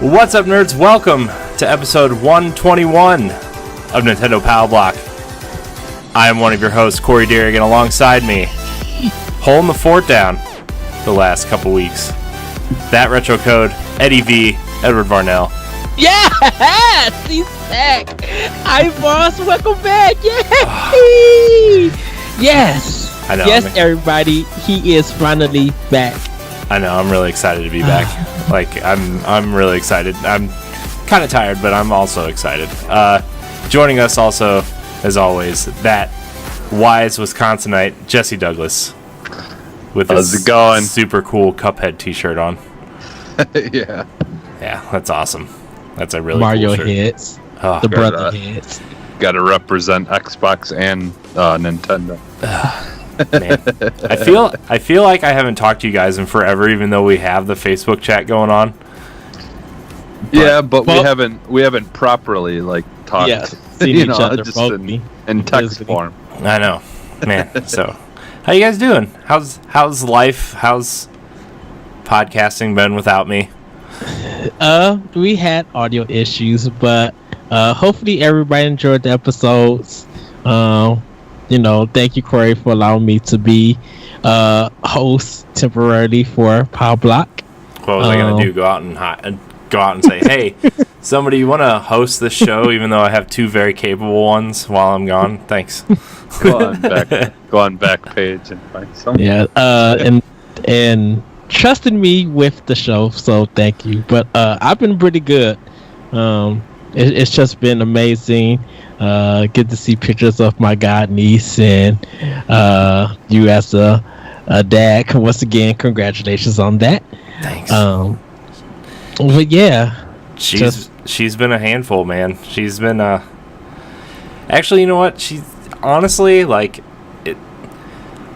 What's up, nerds? Welcome to episode 121 of Nintendo Power Block. I am one of your hosts, Corey Deering, and alongside me, holding the fort down the last couple weeks, that retro code, Eddie V, Edward Varnell. Yes! He's back! Hi, boss! Welcome back! Yay! Yes! I know. Yes, everybody, he is finally back. I know, I'm really excited to be back. I'm really excited. I'm kind of tired, but I'm also excited. Joining us also, as always, that wise Wisconsinite, Jesse Douglas, with his super cool Cuphead t-shirt on. Yeah, that's awesome. That's a really Mario cool shirt. heads, Oh, the brother heads. Got to represent Xbox and Nintendo. Man, I feel like I haven't talked to you guys in forever, even though we have the Facebook chat going on. But we haven't properly talked. Yeah, seen each other just vocally. in text form. I know, man. So, how you guys doing? How's life? How's podcasting been without me? We had audio issues, but hopefully everybody enjoyed the episodes. Thank you, Corey, for allowing me to be host temporarily for Power Block. What was I gonna do? Go out and say, "Hey, somebody, you want to host this show?" Even though I have two very capable ones while I'm gone. Thanks. Go on back page and find something. Yeah, and trusted me with the show, so thank you. But I've been pretty good. It's just been amazing. Get to see pictures of my god niece and you as a dad. Once again, congratulations on that. Thanks. But yeah, she's been a handful, man. She's been actually, you know what? She's honestly I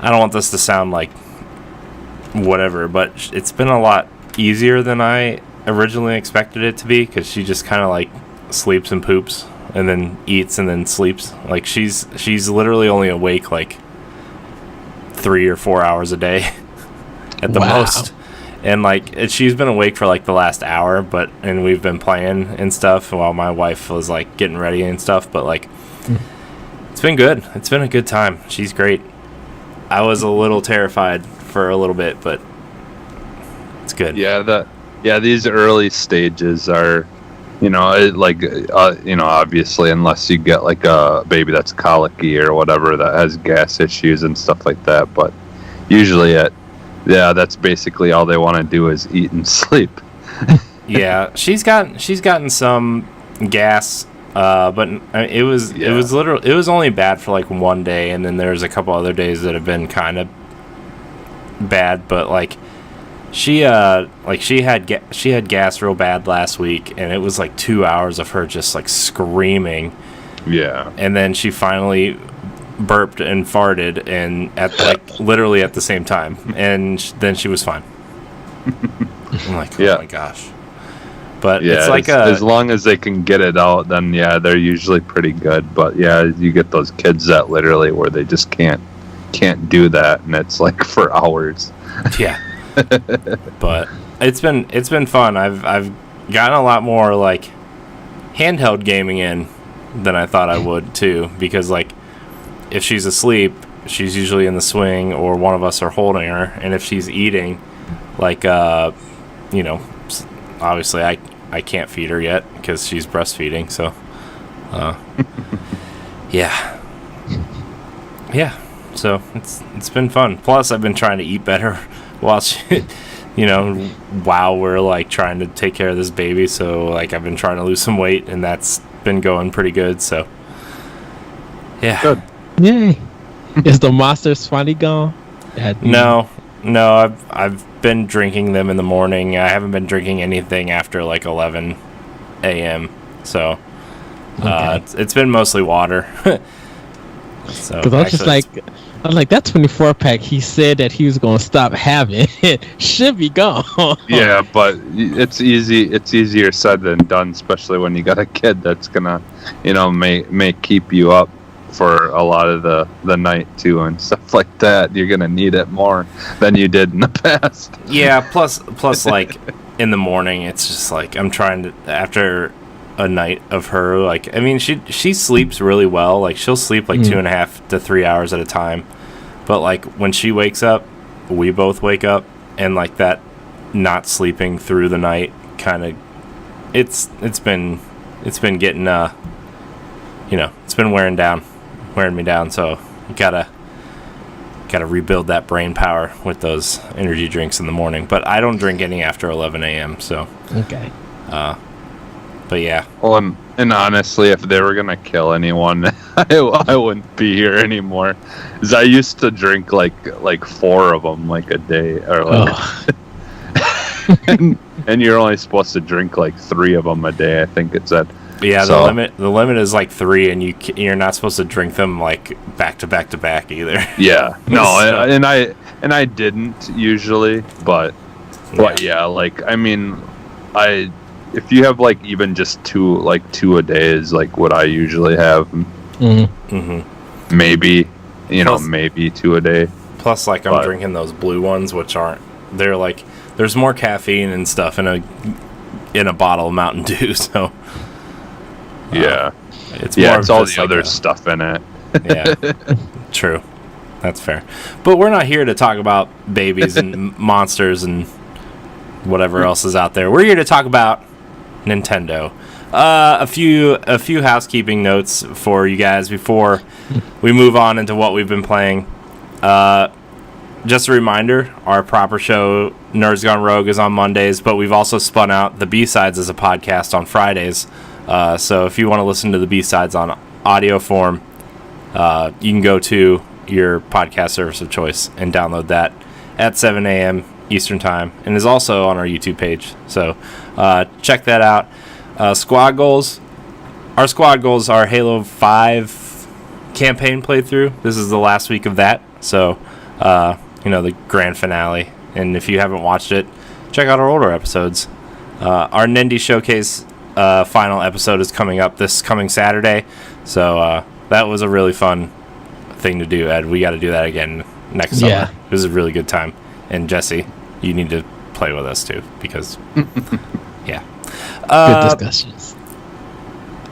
don't want this to sound like whatever, but it's been a lot easier than I originally expected it to be, because she just kind of sleeps and poops and then eats and then sleeps. She's literally only awake 3 or 4 hours a day at the most. And she's been awake for the last hour, and we've been playing and stuff while my wife was getting ready and stuff, but it's been good. It's been a good time. She's great. I was a little terrified for a little bit, but it's good. These early stages are, obviously, unless you get a baby that's colicky or whatever that has gas issues and stuff like that. But usually, that's basically all they want to do is eat and sleep. Yeah, she's gotten some gas, but it was only bad for one day, and then there's a couple other days that have been kind of bad, but she had gas real bad last week, and it was 2 hours of her just screaming. Yeah. And then she finally burped and farted, and at literally at the same time, and then she was fine. I'm oh my gosh. But it's as long as they can get it out, then they're usually pretty good. But you get those kids that literally where they just can't do that, and it's for hours. Yeah. But it's been fun. I've gotten a lot more handheld gaming in than I thought I would too, because if she's asleep, she's usually in the swing or one of us are holding her, and if she's eating, obviously I can't feed her yet because she's breastfeeding, so so it's been fun. Plus I've been trying to eat better while while we're like trying to take care of this baby. So like I've been trying to lose some weight, and that's been going pretty good. So yeah. Good. Yay. Is the monsters finally gone? No, I've been drinking them in the morning. I haven't been drinking anything after like 11 a.m. So it's been mostly water. So because I was like, that 24 pack he said that he was going to stop having should be gone. Yeah, but it's easier said than done, especially when you got a kid that's gonna, may keep you up for a lot of the night too and stuff like that. You're gonna need it more than you did in the past. Yeah, plus like in the morning, it's just like I'm trying to, after a night of her, like, I mean, she sleeps really well. Like she'll sleep like 2.5 to 3 hours at a time, but like when she wakes up, we both wake up, and like that not sleeping through the night kind of it's been getting it's been wearing me down. So you gotta rebuild that brain power with those energy drinks in the morning. But I don't drink any after 11 a.m. So okay. But yeah. Well, and honestly, if they were gonna kill anyone, I wouldn't be here anymore. Cause I used to drink like 4 of them like a day, or like, and you're only supposed to drink like 3 of them a day. I think it's at. Yeah, so, the limit is like 3, and you're not supposed to drink them like back to back to back either. Yeah, no, so. and I didn't usually, but yeah, like I mean, if you have like even just 2 a day is like what I usually have. Maybe maybe 2 a day. Plus, like I'm drinking those blue ones, which they're like there's more caffeine and stuff in a bottle of Mountain Dew, so. Yeah, it's all the other stuff in it. Yeah, true. That's fair. But we're not here to talk about babies and monsters and whatever else is out there. We're here to talk about Nintendo. A few housekeeping notes for you guys before we move on into what we've been playing. Just a reminder, our proper show, Nerds Gone Rogue, is on Mondays, but we've also spun out the B-Sides as a podcast on Fridays. So if you want to listen to the B-Sides on audio form, you can go to your podcast service of choice and download that at 7 a.m. Eastern Time, and is also on our YouTube page. So check that out. Squad goals. Our squad goals are Halo 5 campaign playthrough. This is the last week of that. So, the grand finale. And if you haven't watched it, check out our older episodes. Our Nindy Showcase final episode is coming up this coming Saturday, so that was a really fun thing to do, Ed. We got to do that again next summer. It was a really good time, and Jesse, you need to play with us too, because good discussions.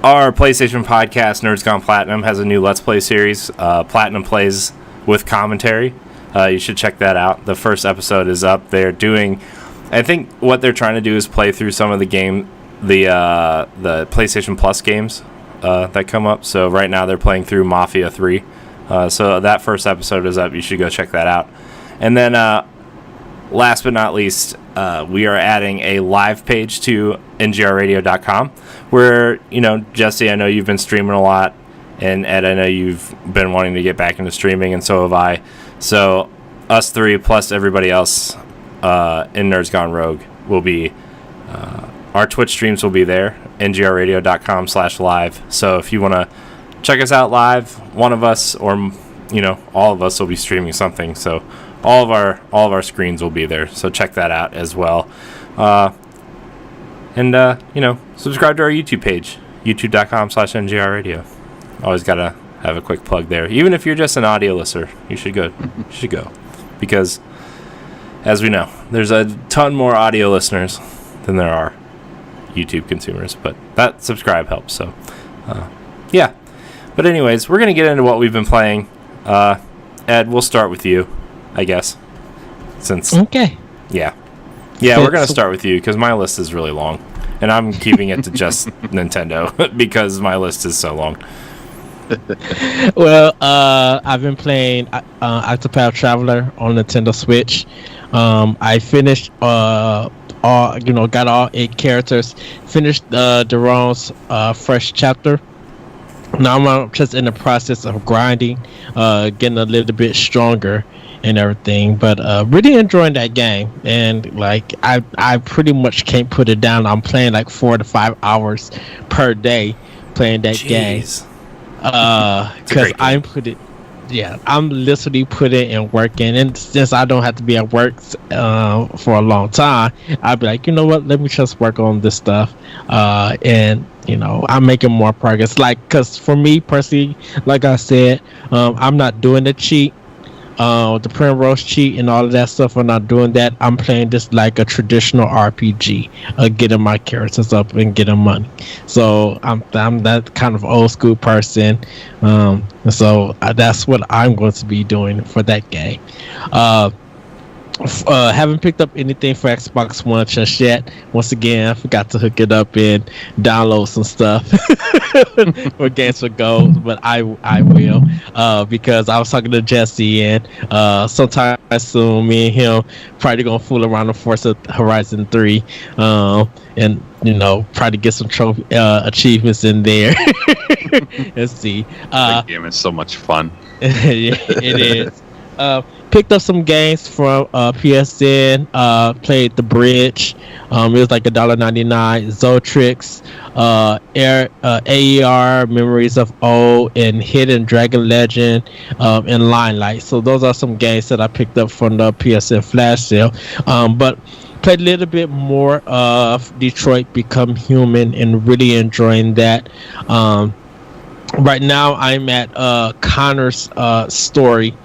Our PlayStation podcast, Nerds Gone Platinum, has a new Let's Play series, Platinum Plays with Commentary. You should check that out. The first episode is up. They're doing, I think what they're trying to do is play through some of the PlayStation Plus games that come up. So right now they're playing through Mafia 3. So that first episode is up. You should go check that out. And then last but not least, we are adding a live page to ngrradio.com where, Jesse, I know you've been streaming a lot, and Ed, I know you've been wanting to get back into streaming, and so have I. So us 3 plus everybody else in Nerds Gone Rogue will be... our Twitch streams will be there, ngrradio.com/live. So if you want to check us out live, one of us or all of us will be streaming something. So all of our screens will be there. So check that out as well. And subscribe to our YouTube page, youtube.com/ngrradio. Always gotta have a quick plug there. Even if you're just an audio listener, you should go. Because as we know, there's a ton more audio listeners than there are YouTube consumers, but that subscribe helps. So but anyways, we're gonna get into what we've been playing. Ed, we'll start with you, I guess, since we're gonna start with you because my list is really long, and I'm keeping it to just Nintendo because my list is so long. Well, I've been playing Octopath Traveler on Nintendo Switch. I finished all, got all 8 characters. Finished Daron's first chapter. Now I'm just in the process of grinding, getting a little bit stronger and everything. But really enjoying that game, and like I pretty much can't put it down. I'm playing like 4 to 5 hours per day playing that game. Because I'm literally putting in work in, and since I don't have to be at work for a long time, I'll be like, you know what, let me just work on this stuff, and I'm making more progress. Like, because for me personally, like I said, I'm not doing the cheat, the Primrose cheat and all of that stuff. I'm not doing that. I'm playing this like a traditional RPG, getting my characters up and getting money. So I'm that kind of old school person. So that's what I'm going to be doing for that game. Haven't picked up anything for Xbox One just yet. Once again, I forgot to hook it up and download some stuff for Games for Gold, but I will, because I was talking to Jesse, and sometime soon me and him probably gonna fool around on Forza Horizon 3, and probably get some trophy achievements in there. Let's see. That game is so much fun. Yeah, it is. Picked up some games from PSN. Played The Bridge. It was like $1.99. Zotrix, AER, Memories of Old, and Hidden Dragon Legend, and Limelight. So those are some games that I picked up from the PSN flash sale. But played a little bit more of Detroit Become Human and really enjoying that. Right now I'm at Connor's story.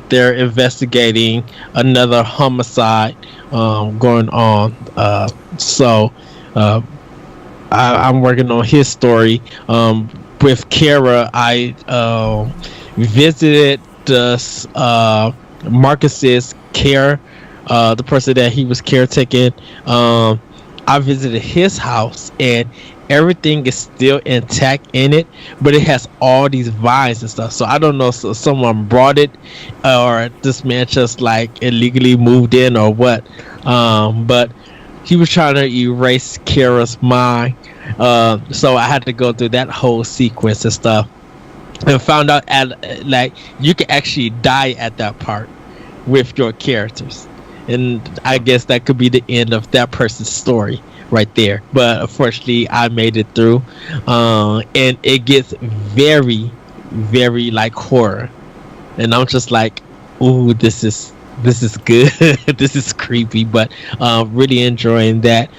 They're investigating another homicide going on. So I'm working on his story. With Kara, I visited Marcus's care, the person that he was caretaking. I visited his house, and everything is still intact in it, but it has all these vines and stuff. So I don't know if someone brought it, or this man just like illegally moved in or what. But he was trying to erase Kara's mind. So I had to go through that whole sequence and stuff, and found out like you can actually die at that part with your characters. And I guess that could be the end of that person's story right there. But unfortunately, I made it through, and it gets very, very like horror, and I'm just like, ooh, this is good. This is creepy, but really enjoying that.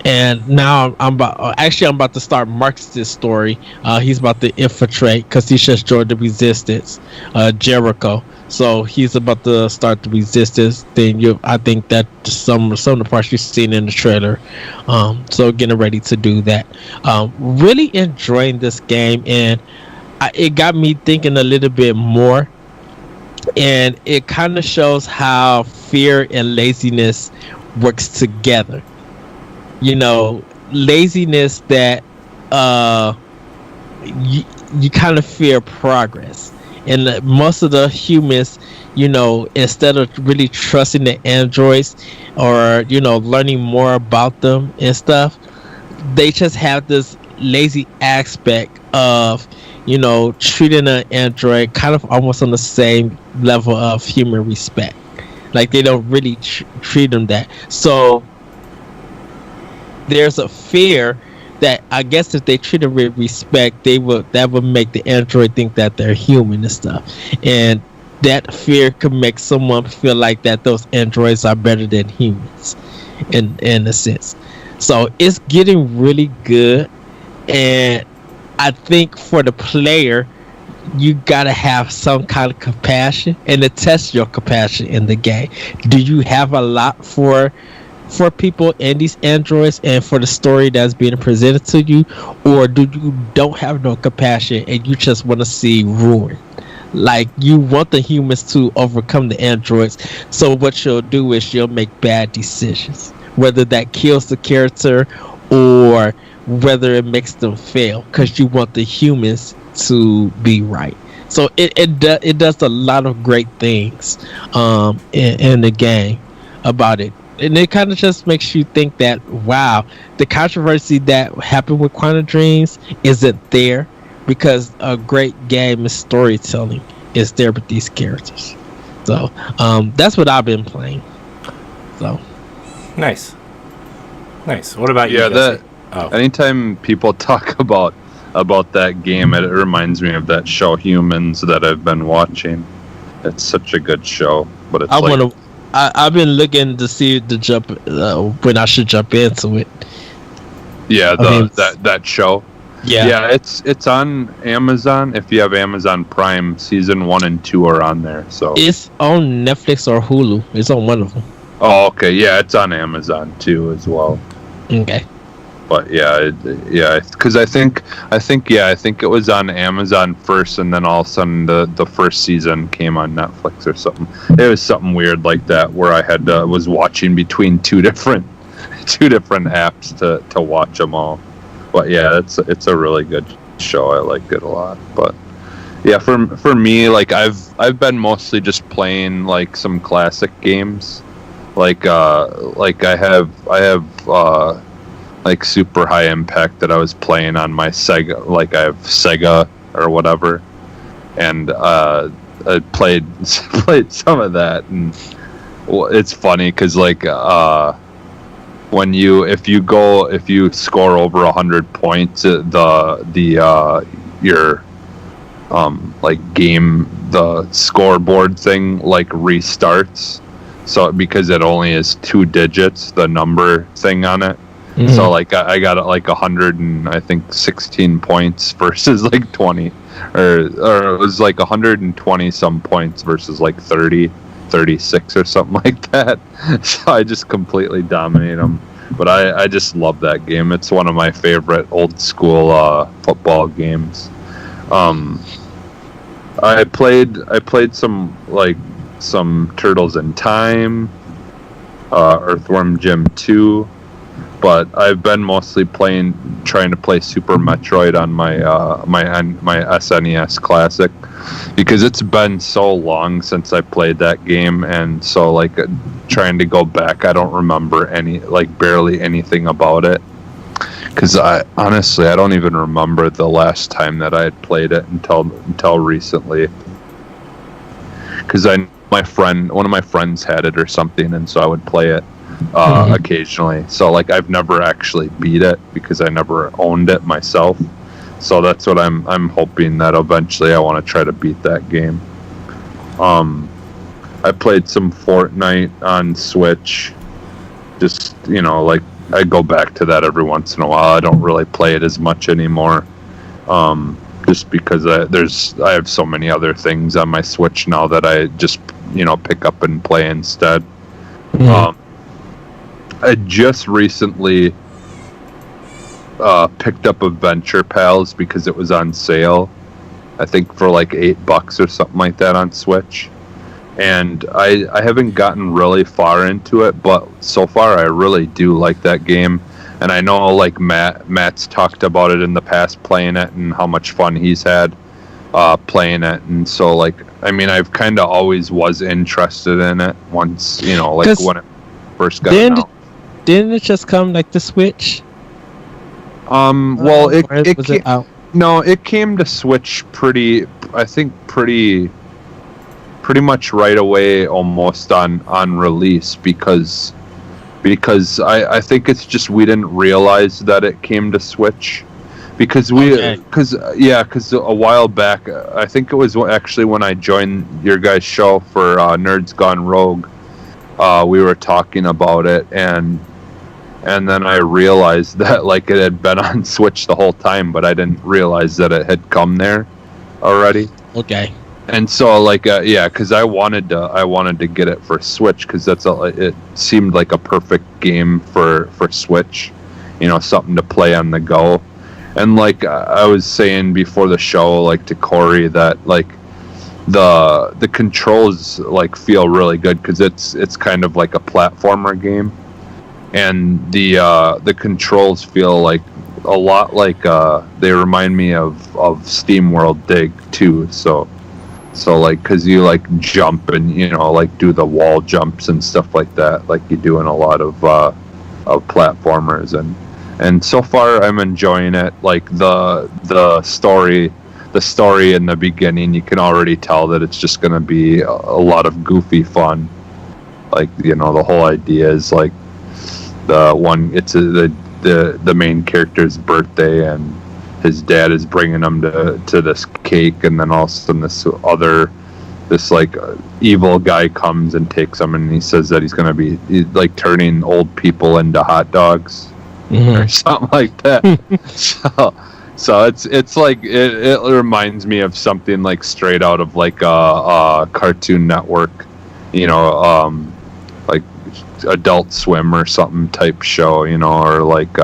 And now I'm about to start Marcus's story. He's about to infiltrate, because he just joined the resistance, Jericho. So he's about to start the resistance thing. I think that some of the parts you've seen in the trailer. So getting ready to do that. Really enjoying this game, and it got me thinking a little bit more. And it kind of shows how fear and laziness works together. Laziness that you kind of fear progress. And most of the humans, instead of really trusting the androids or, learning more about them and stuff, they just have this lazy aspect of, treating an android kind of almost on the same level of human respect. Like they don't really treat them that. So there's a fear that I guess if they treat them with respect, that would make the android think that they're human and stuff. And that fear could make someone feel like that those androids are better than humans in a sense. So it's getting really good, and I think for the player, you gotta have some kind of compassion, and to test your compassion in the game. Do you have a lot for people and these androids and for the story that's being presented to you, or do you don't have no compassion and you just want to see ruin? Like you want the humans to overcome the androids, so what you'll do is you'll make bad decisions, whether that kills the character or whether it makes them fail, because you want the humans to be right. So it does a lot of great things in the game about it. And it kind of just makes you think that, wow, the controversy that happened with Quantum Dreams isn't there because a great game is storytelling is there with these characters. So that's what I've been playing. So nice. What about you? Yeah, Jesse? Anytime people talk about that game, it reminds me of that show Humans that I've been watching. It's such a good show, but it's I've been looking to see the jump when I should jump into it. Yeah, that show. Yeah, it's on Amazon. If you have Amazon Prime, season 1 and 2 are on there. So it's on Netflix or Hulu. It's on one of them. Oh, okay. Yeah, it's on Amazon too as well. Okay. But because I think it was on Amazon first, and then all of a sudden the first season came on Netflix or something. It was something weird like that where I was watching between two different apps to watch them all. But yeah, it's a really good show. I like it a lot. But yeah, for me, like I've been mostly just playing like some classic games, like I have like Super High Impact that I was playing on my Sega. Like I have Sega or whatever, and I played some of that, and it's funny because like if you score over 100 points, your the scoreboard thing like restarts. So because it only is 2 digits, the number thing on it. Mm-hmm. So like I got like 100 and I think 16 points versus like 20, or it was like 120 some points versus like 36 or something like that. So I just completely dominate them. But I just love that game. It's one of my favorite old school football games. I played some Turtles in Time, Earthworm Jim 2. But I've been mostly trying to play Super Metroid on my SNES Classic, because it's been so long since I played that game, and so like trying to go back, I don't remember barely anything about it, because I don't even remember the last time that I had played it until recently, because one of my friends had it or something, and so I would play it occasionally. So like I've never actually beat it because I never owned it myself. So that's what I'm hoping that eventually I want to try to beat that game. I played some Fortnite on Switch. Just, like I go back to that every once in a while. I don't really play it as much anymore. Just because I have so many other things on my Switch now that I just, pick up and play instead. Mm-hmm. I just recently picked up Adventure Pals because it was on sale. I think for like $8 or something like that on Switch. And I haven't gotten really far into it, but so far I really do like that game. And I know like Matt's talked about it in the past, playing it, and how much fun he's had playing it. And so like, I mean, I've kind of always was interested in it once, like when it first got out. Didn't it just come like the Switch? Well, it came to Switch pretty much right away, almost on release, because I think it's just we didn't realize that it came to Switch, because a while back, I think it was actually when I joined your guys' show for Nerds Gone Rogue, we were talking about it, and then I realized that like it had been on Switch the whole time, but I didn't realize that it had come there already. Okay. And so like because I wanted to get it for Switch, because it seemed like a perfect game for Switch, something to play on the go. And like I was saying before the show, like to Corey, that like the controls like feel really good, because it's kind of like a platformer game. And the controls feel like a lot like they remind me of SteamWorld Dig too. So So like, cause you like jump and like do the wall jumps and stuff like that, like you do in a lot of platformers, and so far I'm enjoying it. Like the story in the beginning, you can already tell that it's just gonna be a lot of goofy fun. Like the whole idea is like the main character's birthday, and his dad is bringing him to this cake, and then all of a sudden this evil guy comes and takes him, and he says that he's gonna be like turning old people into hot dogs or something like that. so it's like it reminds me of something like straight out of like a Cartoon Network, like Adult Swim or something type show, or like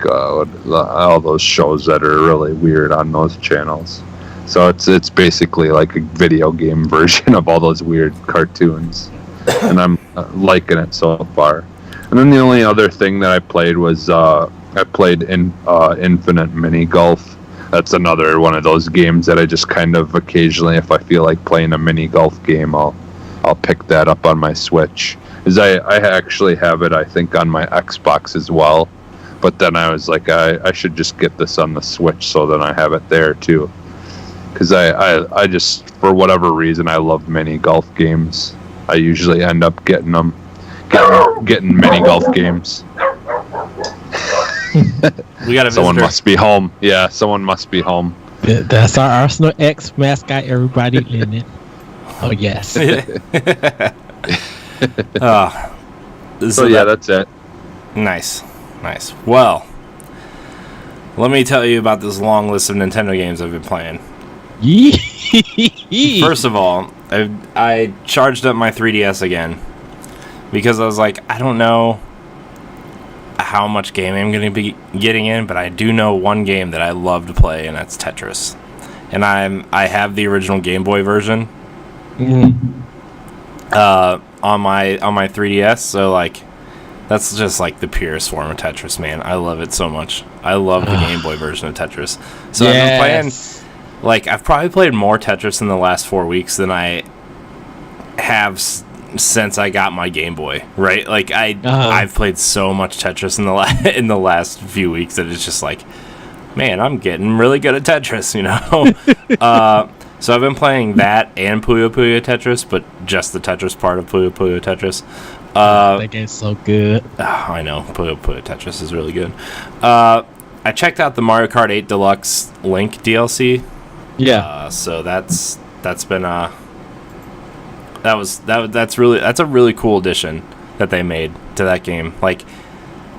all those shows that are really weird on those channels. So it's basically like a video game version of all those weird cartoons, and I'm liking it so far. And then the only other thing that I played was I played Infinite Mini Golf. That's another one of those games that I just kind of occasionally, if I feel like playing a mini golf game, I'll pick that up on my Switch. I actually have it, I think, on my Xbox as well. But then I was like, I should just get this on the Switch so that I have it there too. Because I just, for whatever reason, I love mini golf games. I usually end up getting mini golf games. We got a visitor. Someone must be home. Yeah, someone must be home. That's our Arsenal X mascot, everybody in it. Oh, yes. So yeah, that's it. Nice. Well, let me tell you about this long list of Nintendo games I've been playing. First of all, I charged up my 3DS again because I was like, I don't know how much gaming I'm going to be getting in, but I do know one game that I love to play, and that's Tetris. And I have the original Game Boy version on my 3DS, so like that's just like the purest form of Tetris, man. I love it so much. I love the Game Boy version of Tetris. So I've been playing, like, I've probably played more Tetris in the last 4 weeks than I have since I got my Game Boy, right? Like I've played so much Tetris in the last few weeks that it's just like, man, I'm getting really good at Tetris, So I've been playing that and Puyo Puyo Tetris, but just the Tetris part of Puyo Puyo Tetris. That game's so good. I know, Puyo Puyo Tetris is really good. I checked out the Mario Kart 8 Deluxe Link DLC. Yeah. So that's been that's a really cool addition that they made to that game. Like,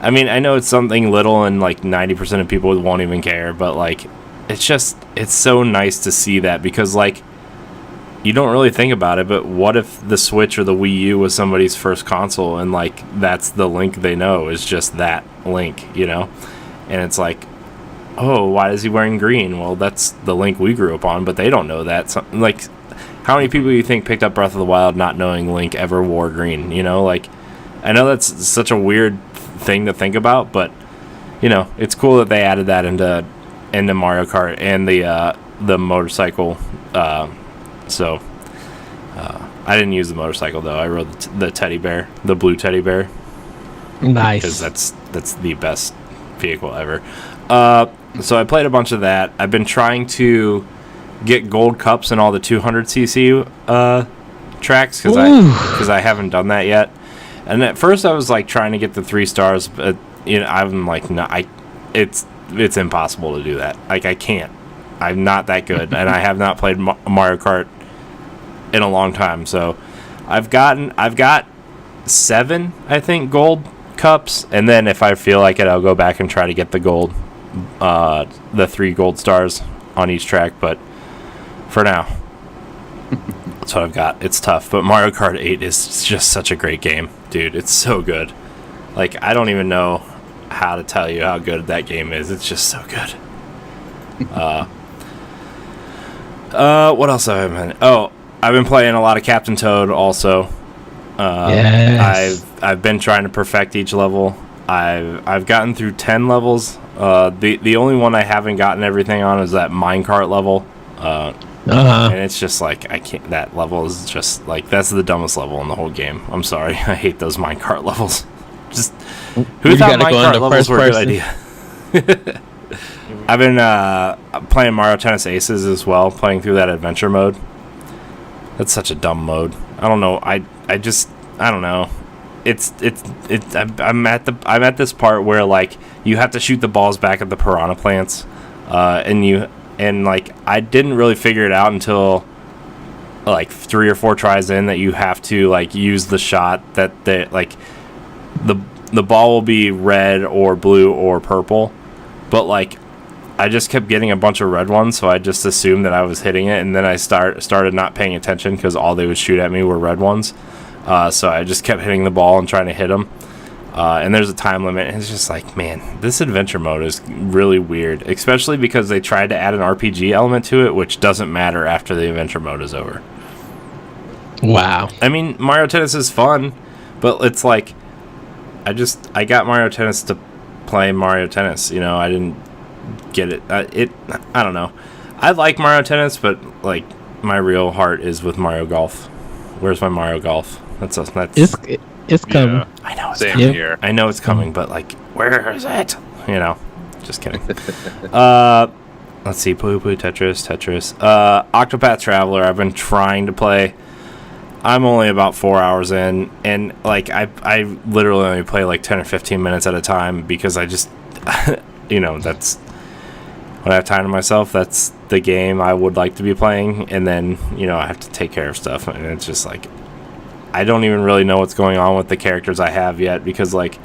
I mean, I know it's something little and like 90% of people won't even care, but like it's so nice to see that, because like you don't really think about it, but what if the Switch or the Wii U was somebody's first console and like that's the Link they know is just that Link, and it's like, oh, why is he wearing green? Well, that's the Link we grew up on, but they don't know that. So, like, how many people do you think picked up Breath of the Wild not knowing Link ever wore green? Like, I know that's such a weird thing to think about, but it's cool that they added that into Mario Kart and the motorcycle. So I didn't use the motorcycle though. I rode the teddy bear, the blue teddy bear. Nice, because that's the best vehicle ever. So I played a bunch of that. I've been trying to get gold cups in all the 200cc tracks because I haven't done that yet. And at first I was like trying to get the 3 stars, but I'm like, no, it's impossible to do that. Like, I can't. I'm not that good, and I have not played Mario Kart in a long time. So I've got 7, I think, gold cups, and then if I feel like it, I'll go back and try to get the gold, the 3 gold stars on each track. But for now, that's what I've got. It's tough, but Mario Kart 8 is just such a great game, dude. It's so good. Like, I don't even know how to tell you how good that game is. It's just so good. What else have I been? Oh, I've been playing a lot of Captain Toad also. Yes. I've been trying to perfect each level. I've gotten through 10 levels. The only one I haven't gotten everything on is that minecart level. And it's just like, I can't. That level is just like, that's the dumbest level in the whole game. I'm sorry, I hate those minecart levels. Just who thought minecart levels were a good idea? I've been playing Mario Tennis Aces as well, playing through that adventure mode. That's such a dumb mode. I don't know. I don't know. I'm at this part where like you have to shoot the balls back at the piranha plants, and like I didn't really figure it out until like 3 or 4 tries in that you have to like use the shot that like the ball will be red or blue or purple, but like I just kept getting a bunch of red ones, so I just assumed that I was hitting it, and then I started not paying attention because all they would shoot at me were red ones. So I just kept hitting the ball and trying to hit them. And there's a time limit, and it's just like, man, this adventure mode is really weird, especially because they tried to add an RPG element to it, which doesn't matter after the adventure mode is over. Wow. I mean, Mario Tennis is fun, but it's like, I got Mario Tennis to play Mario Tennis. You know, I didn't get it. I don't know. I like Mario Tennis, but like my real heart is with Mario Golf. Where's my Mario Golf? That's it's coming. Yeah. I know it's Same coming. here. I know it's coming, but like, where is it? You know, just kidding. Let's see, Tetris. Octopath Traveler. I've been trying to play. I'm only about 4 hours in, and like I literally only play like 10 or 15 minutes at a time because I just, you know, that's when I have time to myself. That's the game I would like to be playing, and then you know I have to take care of stuff, and it's just like I don't even really know what's going on with the characters I have yet because like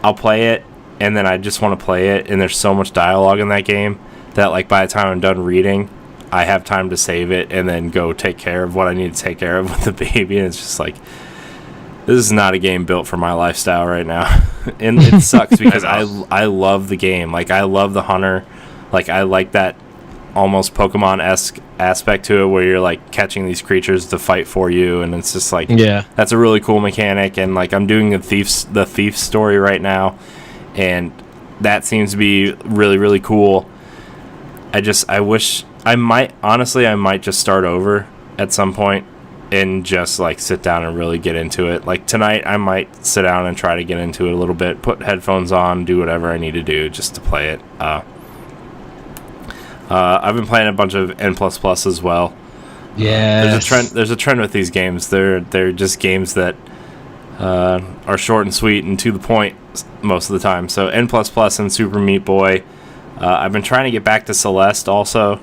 I'll play it and then I just want to play it, and there's so much dialogue in that game that like by the time I'm done reading, I have time to save it and then go take care of what I need to take care of with the baby, and it's just like, this is not a game built for my lifestyle right now. And it sucks because I love the game. Like I love the hunter. Like I like that almost Pokemon-esque aspect to it where you're like catching these creatures to fight for you, and it's just like, yeah, that's a really cool mechanic. And like I'm doing the thief story right now, and that seems to be really, really cool. I wish I might just start over at some point and just like sit down and really get into it. Like tonight I might sit down and try to get into it a little bit, put headphones on, do whatever I need to do just to play it. I've been playing a bunch of N++ as well. Yeah. There's a trend with these games. They're just games that are short and sweet and to the point most of the time. So N++ and Super Meat Boy. I've been trying to get back to Celeste also,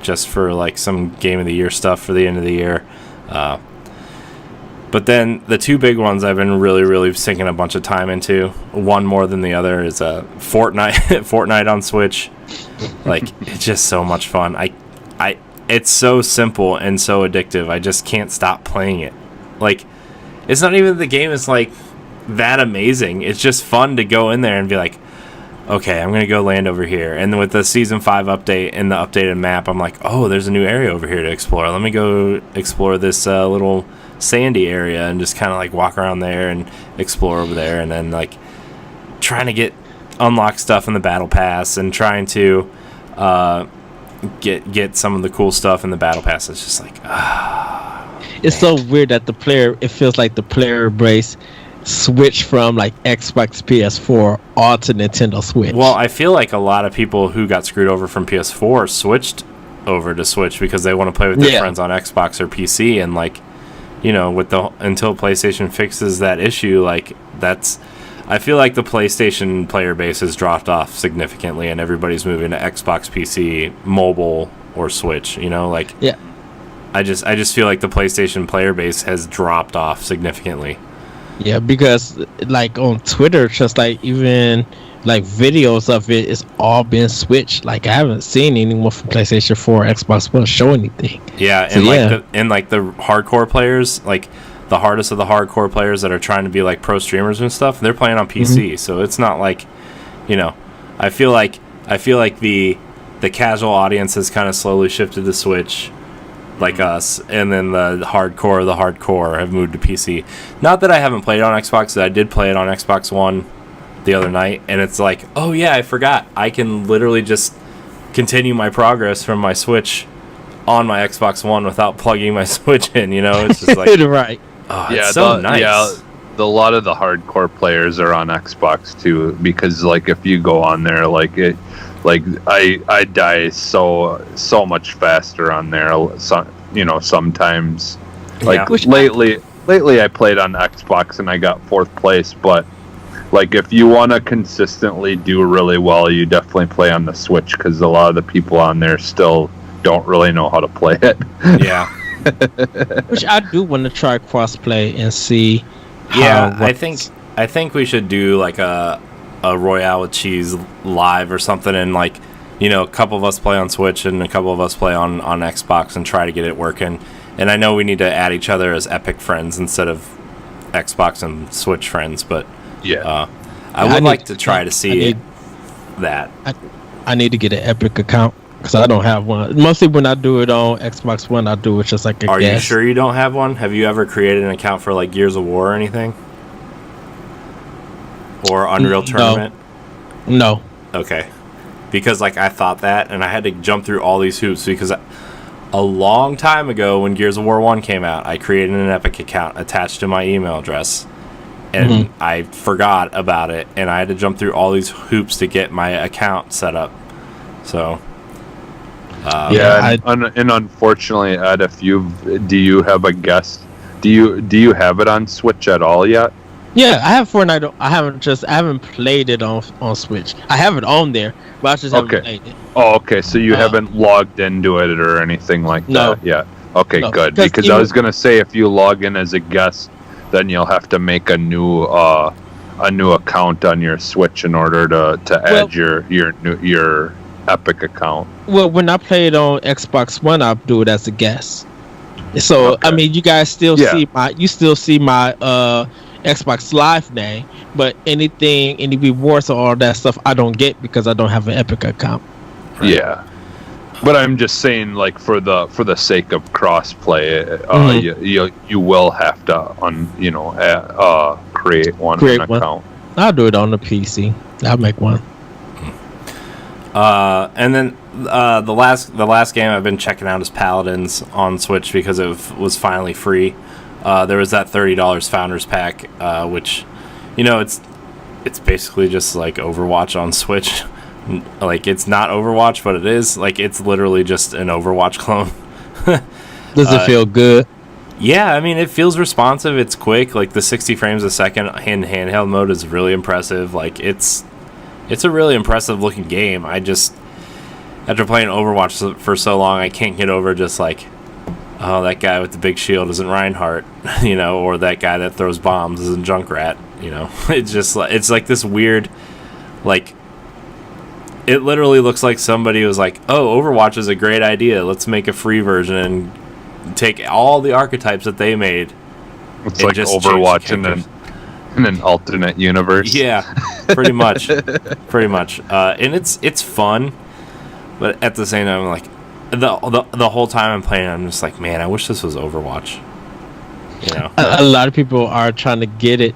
just for like some Game of the Year stuff for the end of the year. But then the two big ones I've been really, really sinking a bunch of time into, one more than the other, is Fortnite on Switch. Like, it's just so much fun. It's so simple and so addictive. I just can't stop playing it. Like, it's not even the game is like that amazing. It's just fun to go in there and be like, okay, I'm gonna go land over here. And then with the season 5 update and the updated map, I'm like, oh, there's a new area over here to explore. Let me go explore this little sandy area and just kind of like walk around there and explore over there, and then like trying to unlock stuff in the battle pass and trying to get some of the cool stuff in the battle pass. It's just like it's so weird that it feels like the player base switch from like Xbox, PS4 all to Nintendo Switch. Well, I feel like a lot of people who got screwed over from PS4 switched over to Switch because they want to play with their friends on Xbox or PC, and like, you know, until PlayStation fixes that issue, like I feel like the PlayStation player base has dropped off significantly, and everybody's moving to Xbox, PC, mobile, or Switch. You know, like, yeah, I just feel like the PlayStation player base has dropped off significantly. Yeah, because like on Twitter, just like even like videos of it is all been switched. Like I haven't seen anyone from PlayStation 4 or Xbox One show anything. Yeah, so, and like the hardcore players, like the hardest of the hardcore players that are trying to be like pro streamers and stuff, they're playing on PC. Mm-hmm. So it's not like, you know, I feel like the casual audience has kind of slowly shifted to Switch, like us, and then the hardcore have moved to PC. Not that I haven't played it on Xbox, I did play it on Xbox One the other night, and it's like, oh yeah, I forgot. I can literally just continue my progress from my Switch on my Xbox One without plugging my Switch in. You know, it's just like right. oh, it's so nice. Yeah, a lot of the hardcore players are on Xbox too, because like if you go on there, like I die so much faster on there. So, you know, sometimes like lately I played on Xbox and I got 4th place, but like if you want to consistently do really well, you definitely play on the Switch, because a lot of the people on there still don't really know how to play it. Yeah. Which I do want to try crossplay and see. Yeah, I think we should do like a Royale with Cheese live or something, and like, you know, a couple of us play on Switch and a couple of us play on Xbox and try to get it working. And I know we need to add each other as Epic friends instead of Xbox and Switch friends, but yeah, I would like to try to see that. I need to get an Epic account because I don't have one. Mostly when I do it on Xbox One, I do it just like a Are guest. you sure you don't have one? Have you ever created an account for like Gears of War or anything? Or Unreal Tournament? No. Okay. Because like I thought that, and I had to jump through all these hoops because a long time ago when Gears of War 1 came out, I created an Epic account attached to my email address. And I forgot about it, and I had to jump through all these hoops to get my account set up. So, and unfortunately, Ed, do you have a guest? Do you have it on Switch at all yet? Yeah, I have Fortnite. I haven't played it on Switch. I have it on there, but I just haven't played it. Oh, okay. So you haven't logged into it or anything like that yet? Okay, good. Because I was gonna say, if you log in as a guest, then you'll have to make a new account on your Switch in order to add your Epic account. Well, when I play it on Xbox One, I'll do it as a guest. So I mean, you guys still see my Xbox Live name, but any rewards or all that stuff I don't get because I don't have an Epic account. Right? Yeah. But I'm just saying, like, for the sake of crossplay, you will have to create one account. I'll do it on the PC. I'll make one. And then the last game I've been checking out is Paladins on Switch because it was finally free. There was that $30 Founders Pack, which, you know, it's basically just like Overwatch on Switch. Like, it's not Overwatch, but it is. Like, it's literally just an Overwatch clone. Does it feel good? Yeah, I mean, it feels responsive. It's quick. Like, the 60 frames a second in handheld mode is really impressive. Like, it's a really impressive looking game. I just, after playing Overwatch for so long, I can't get over just like, oh, that guy with the big shield isn't Reinhardt, you know, or that guy that throws bombs isn't Junkrat, you know. It's just like, it's like this weird, like, it literally looks like somebody was like, oh, Overwatch is a great idea. Let's make a free version and take all the archetypes that they made. It's like Overwatch in an alternate universe. Yeah, pretty much. Pretty much. And it's fun, but at the same time, like, the whole time I'm playing, I'm just like, man, I wish this was Overwatch. You know? A lot of people are trying to get it.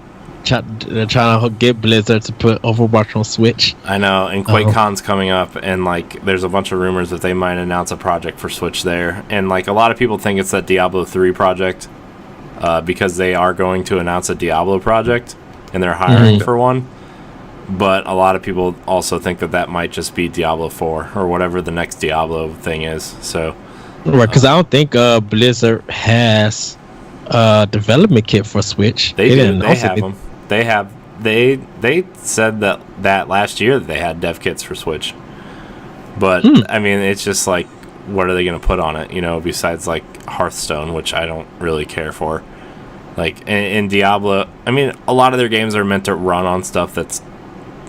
They're trying to get Blizzard to put Overwatch on Switch. I know, and QuakeCon's coming up, and like, there's a bunch of rumors that they might announce a project for Switch there, and like, a lot of people think it's that Diablo 3 project, because they are going to announce a Diablo project, and they're hiring for one. But a lot of people also think that might just be Diablo 4 or whatever the next Diablo thing is. So, right, because I don't think Blizzard has development kit for Switch. They do. They have them. They said that last year that they had dev kits for Switch. But I mean, it's just like, what are they going to put on it? You know, besides like Hearthstone, which I don't really care for. Like in Diablo, I mean, a lot of their games are meant to run on stuff that's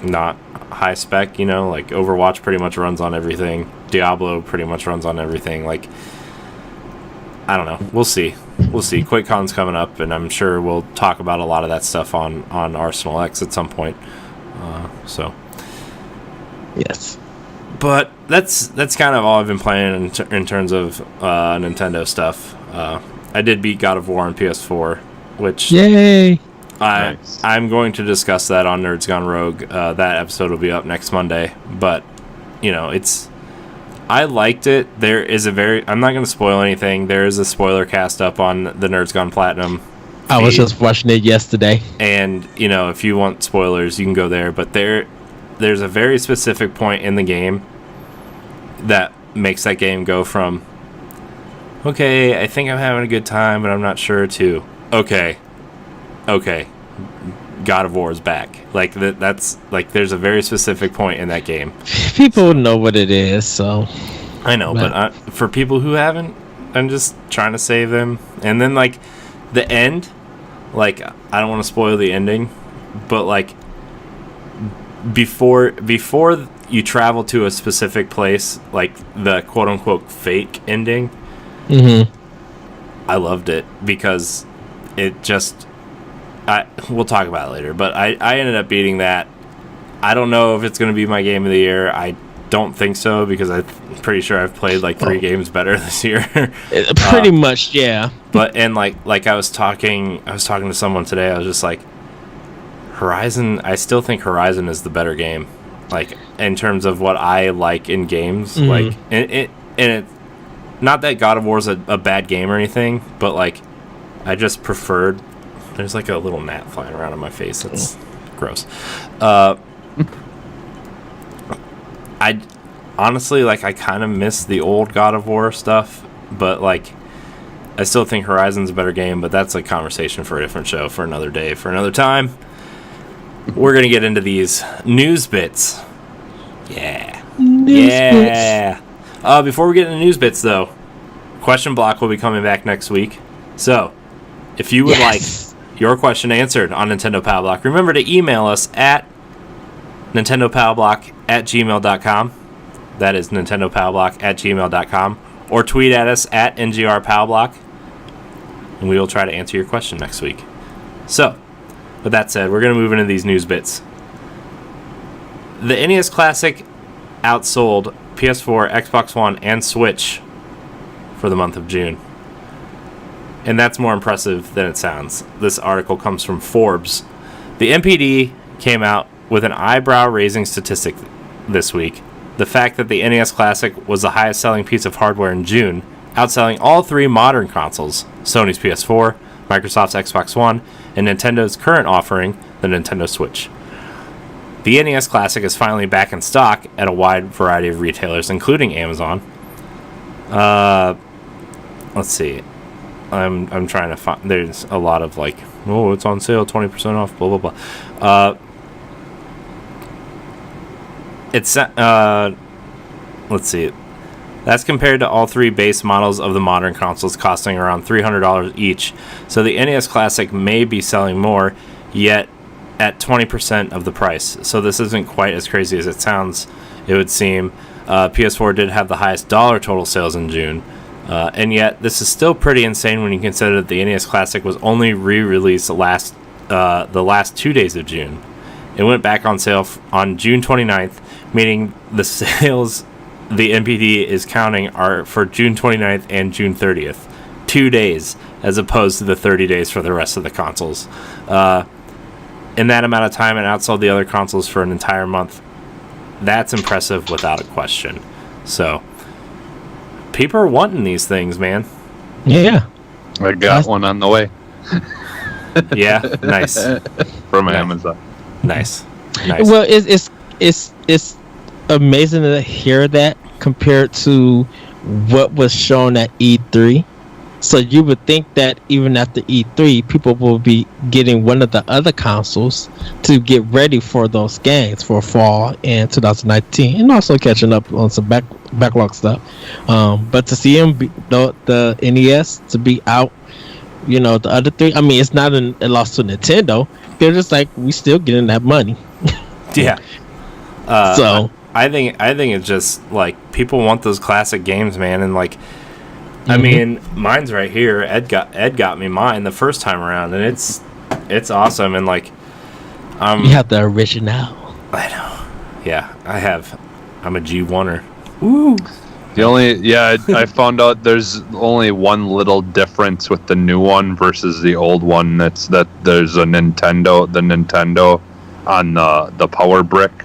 not high spec. You know, like Overwatch pretty much runs on everything. Diablo pretty much runs on everything. Like, I don't know. We'll see. QuakeCon's coming up, and I'm sure we'll talk about a lot of that stuff on Arsenal X at some point. So, yes. But that's kind of all I've been playing in terms of Nintendo stuff. I did beat God of War on PS4, which yay! Nice. I'm going to discuss that on Nerds Gone Rogue. That episode will be up next Monday. But you know, it's I liked it. There is I'm not going to spoil anything. There is a spoiler cast up on the Nerds Gone Platinum. I was just watching it yesterday. And, if you want spoilers, you can go there. But there's a very specific point in the game that makes that game go from, okay, I think I'm having a good time, but I'm not sure, to, okay, God of War is back. Like, that's, like, there's a very specific point in that game. People know what it is, so. I know, but for people who haven't, I'm just trying to save them. And then, like, the end, like, I don't want to spoil the ending, but, like, before you travel to a specific place, like the quote-unquote fake ending, I loved it because it just... we'll talk about it later, but I ended up beating that. I don't know if it's going to be my game of the year. I don't think so, because I'm pretty sure I've played like 3 games better this year. Pretty much, yeah. But and like I was talking to someone today. I was just like, Horizon. I still think Horizon is the better game, like in terms of what I like in games. Like it, not that God of War is a bad game or anything, but like I just preferred. There's like a little gnat flying around in my face. That's gross. I honestly, like, I kind of miss the old God of War stuff, but like I still think Horizon's a better game, but that's a conversation for a different show, for another day, for another time. We're going to get into these news bits. Yeah. Bits. Before we get into news bits, though, question block will be coming back next week. So, if you would like your question answered on Nintendo Power Block, remember to email us at nintendopowerblock@gmail.com. That is nintendopowerblock@gmail.com. Or tweet at us at NGRPowerblock, and we will try to answer your question next week. So, with that said, we're going to move into these news bits. The NES Classic outsold PS4, Xbox One, and Switch for the month of June. And that's more impressive than it sounds. This article comes from Forbes. The NPD came out with an eyebrow-raising statistic this week. The fact that the NES Classic was the highest-selling piece of hardware in June, outselling all 3 modern consoles, Sony's PS4, Microsoft's Xbox One, and Nintendo's current offering, the Nintendo Switch. The NES Classic is finally back in stock at a wide variety of retailers, including Amazon. Let's see. I'm trying to find... There's a lot of like, oh, it's on sale, 20% off, blah, blah, blah. Let's see. That's compared to all 3 base models of the modern consoles costing around $300 each. So the NES Classic may be selling more, yet at 20% of the price. So this isn't quite as crazy as it sounds, it would seem. PS4 did have the highest dollar total sales in June. And yet, this is still pretty insane when you consider that the NES Classic was only re-released the last 2 days of June. It went back on sale on June 29th, meaning the sales the NPD is counting are for June 29th and June 30th. 2 days, as opposed to the 30 days for the rest of the consoles. In that amount of time, it outsold the other consoles for an entire month. That's impressive without a question. So, people are wanting these things, man. Yeah. I got one on the way. Yeah, nice. From Amazon. Nice. Well, it's amazing to hear that compared to what was shown at E3. So you would think that even after E3, people will be getting one of the other consoles to get ready for those games for fall in 2019, and also catching up on some backlog stuff. But to see the NES to be out, the other 3, I mean, it's not a loss to Nintendo. They're just like, we still getting that money. Yeah. So I think it's just like people want those classic games, man, and like. I mean, mine's right here. Ed got me mine the first time around, and it's awesome. And like, you have the original. I know. Yeah, I have. I'm a G1er. Woo. I found out there's only one little difference with the new one versus the old one. That's that there's the Nintendo on the power brick.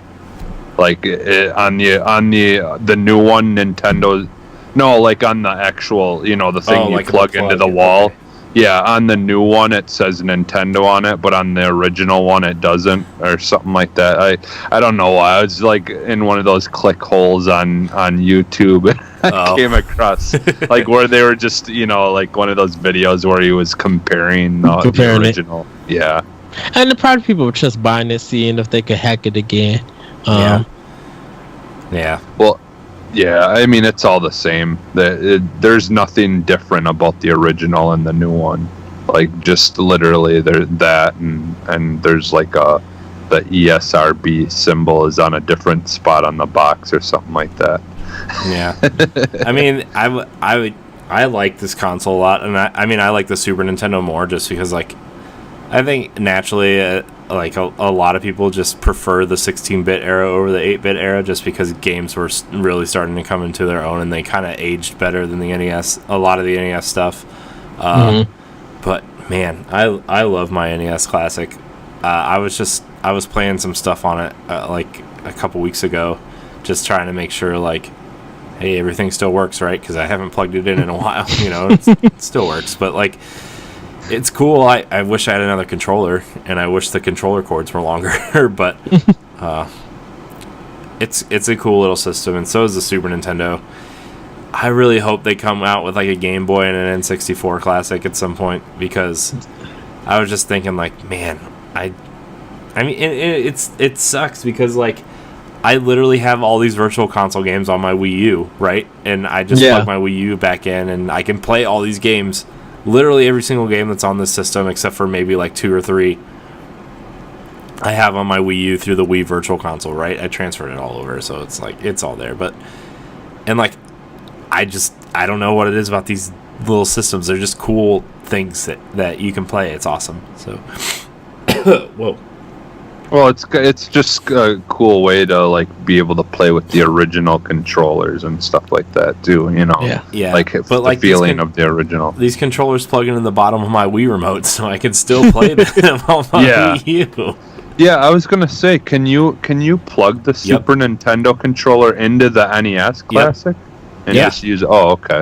Like on the new one, Nintendo. No, like on the actual, the thing you like plug into the wall. Okay. Yeah, on the new one it says Nintendo on it, but on the original one it doesn't, or something like that. I don't know why. I was like in one of those click holes on YouTube. I came across like where they were just like one of those videos where he was comparing the original. It. Yeah, and the probably people were just buying it, seeing if they could hack it again. Yeah. Well. Yeah, I mean it's all the same. There's nothing different about the original and the new one. Like just literally there's that and there's like the ESRB symbol is on a different spot on the box or something like that. Yeah. I mean, I like this console a lot, and I like the Super Nintendo more just because like I think naturally like a lot of people just prefer the 16-bit era over the 8-bit era just because games were really starting to come into their own and they kind of aged better than the NES, a lot of the NES stuff. But man, I love my NES Classic. I was playing some stuff on it like a couple weeks ago, just trying to make sure like, hey, everything still works, right? Because I haven't plugged it in a while. It still works, but like. It's cool. I wish I had another controller, and I wish the controller cords were longer. But it's a cool little system, and so is the Super Nintendo. I really hope they come out with like a Game Boy and an N64 Classic at some point, because I was just thinking like, man, I mean it sucks because like I literally have all these Virtual Console games on my Wii U, right? And I just plug my Wii U back in, and I can play all these games. Literally every single game that's on this system, except for maybe like 2 or 3, I have on my Wii U through the Wii Virtual Console, right? I transferred it all over, so it's like, it's all there. And like, I don't know what it is about these little systems. They're just cool things that you can play. It's awesome. So, whoa. Well, it's just a cool way to like be able to play with the original controllers and stuff like that too. Yeah. Like but the like feeling of the original. These controllers plug into the bottom of my Wii remote, so I can still play them on my Wii U. Yeah, I was gonna say, can you plug the Super Nintendo controller into the NES Classic and just use? Oh, okay.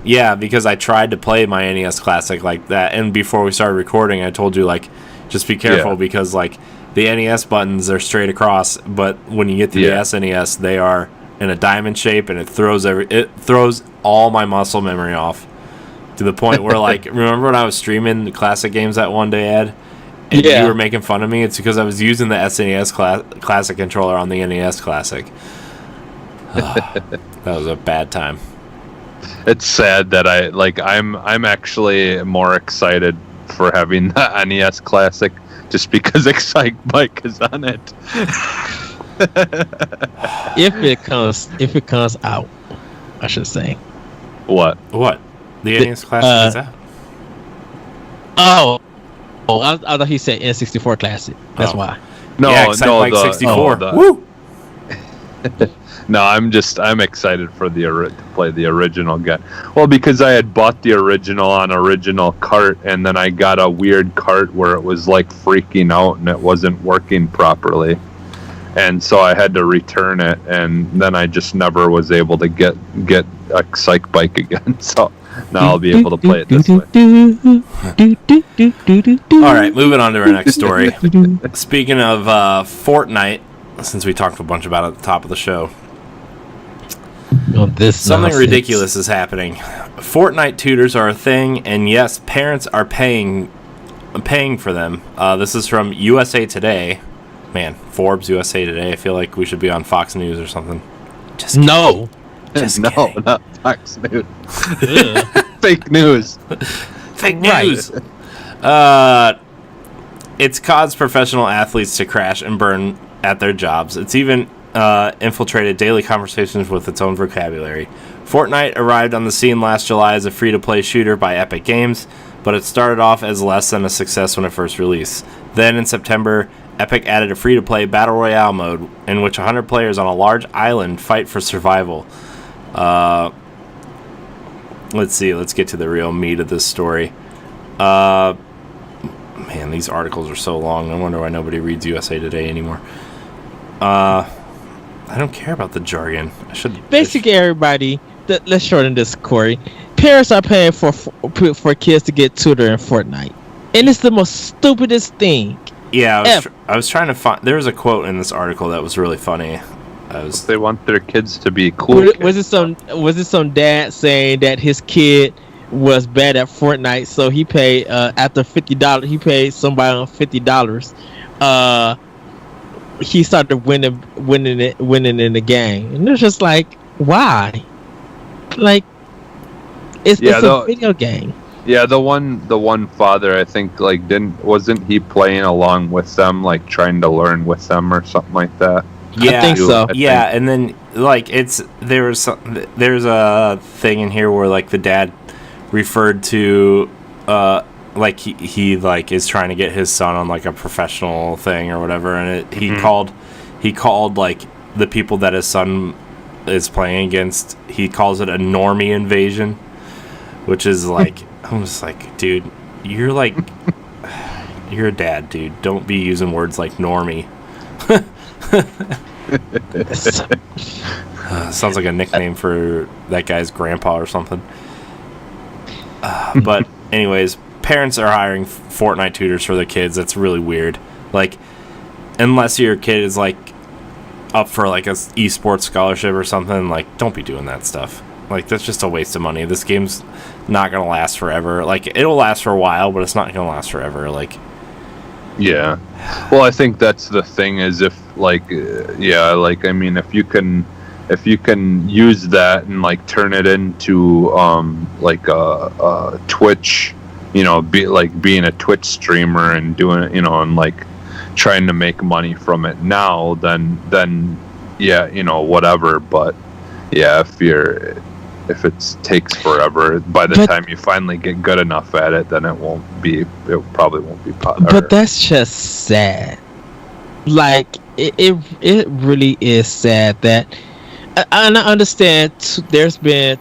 Yeah, because I tried to play my NES Classic like that, and before we started recording, I told you like, just be careful because like. The NES buttons are straight across, but when you get to the SNES, they are in a diamond shape, and it throws all my muscle memory off to the point where, like, remember when I was streaming the classic games that one day, Ed, and you were making fun of me? It's because I was using the SNES Classic controller on the NES Classic. That was a bad time. It's sad that I'm actually more excited for having the NES Classic. Just because Excite Bike is on it. if it comes out, I should say. What? The NES Classic is out. Oh, I thought he said N64 Classic. That's why. No, Excite Bike 64. Woo! No, I'm excited for to play the original again. Well, because I had bought the original on original cart, and then I got a weird cart where it was like freaking out and it wasn't working properly, and so I had to return it, and then I just never was able to get a Psych Bike again. So now I'll be able to play it this way. All right, moving on to our next story. Speaking of Fortnite, since we talked a bunch about it at the top of the show. Something ridiculous is happening. Fortnite tutors are a thing, and yes, parents are paying for them. This is from USA Today. Man, Forbes, USA Today. I feel like we should be on Fox News or something. Just kidding. No, not Fox News. Fake news. Fake news. It's caused professional athletes to crash and burn at their jobs. It's even infiltrated daily conversations with its own vocabulary. Fortnite arrived on the scene last July as a free-to-play shooter by Epic Games, but it started off as less than a success when it first released. Then in September, Epic added a free-to-play Battle Royale mode in which 100 players on a large island fight for survival. Let's see. Let's get to the real meat of this story. Man, these articles are so long. I wonder why nobody reads USA Today anymore. I don't care about the jargon. I should Basically, everybody. Let's shorten this, Corey. Parents are paying for kids to get tutored in Fortnite, and it's the most stupidest thing. Yeah, I was trying to find. There was a quote in this article that was really funny. They want their kids to be cool. Was it some dad saying that his kid was bad at Fortnite, so he paid after $50. He paid somebody on $50. He started winning in the game, and it's just like, why? Like, it's a video game. Yeah, the one father, I think, like, wasn't he playing along with them, like trying to learn with them or something like that? Yeah, I think so. And then like there's a thing in here where like the dad referred to like he like is trying to get his son on like a professional thing or whatever, and he called like the people that his son is playing against, he calls it a normie invasion, which is like, I'm just like, dude, you're like you're a dad, dude. Don't be using words like normie. Sounds like a nickname for that guy's grandpa or something. But anyways, parents are hiring Fortnite tutors for their kids. That's really weird. Like, unless your kid is like up for like a esports scholarship or something, like, don't be doing that stuff. Like, that's just a waste of money. This game's not gonna last forever. Like, it'll last for a while, but it's not gonna last forever. Like, yeah. Well, I think that's the thing, is if like like, I mean, if you can use that and like turn it into like a Twitch, being a Twitch streamer and doing it, and like trying to make money from it now, then yeah, whatever. But yeah, if it takes forever, by the time you finally get good enough at it, then it probably won't be popular. But that's just sad. Like, it really is sad that, and I understand there's been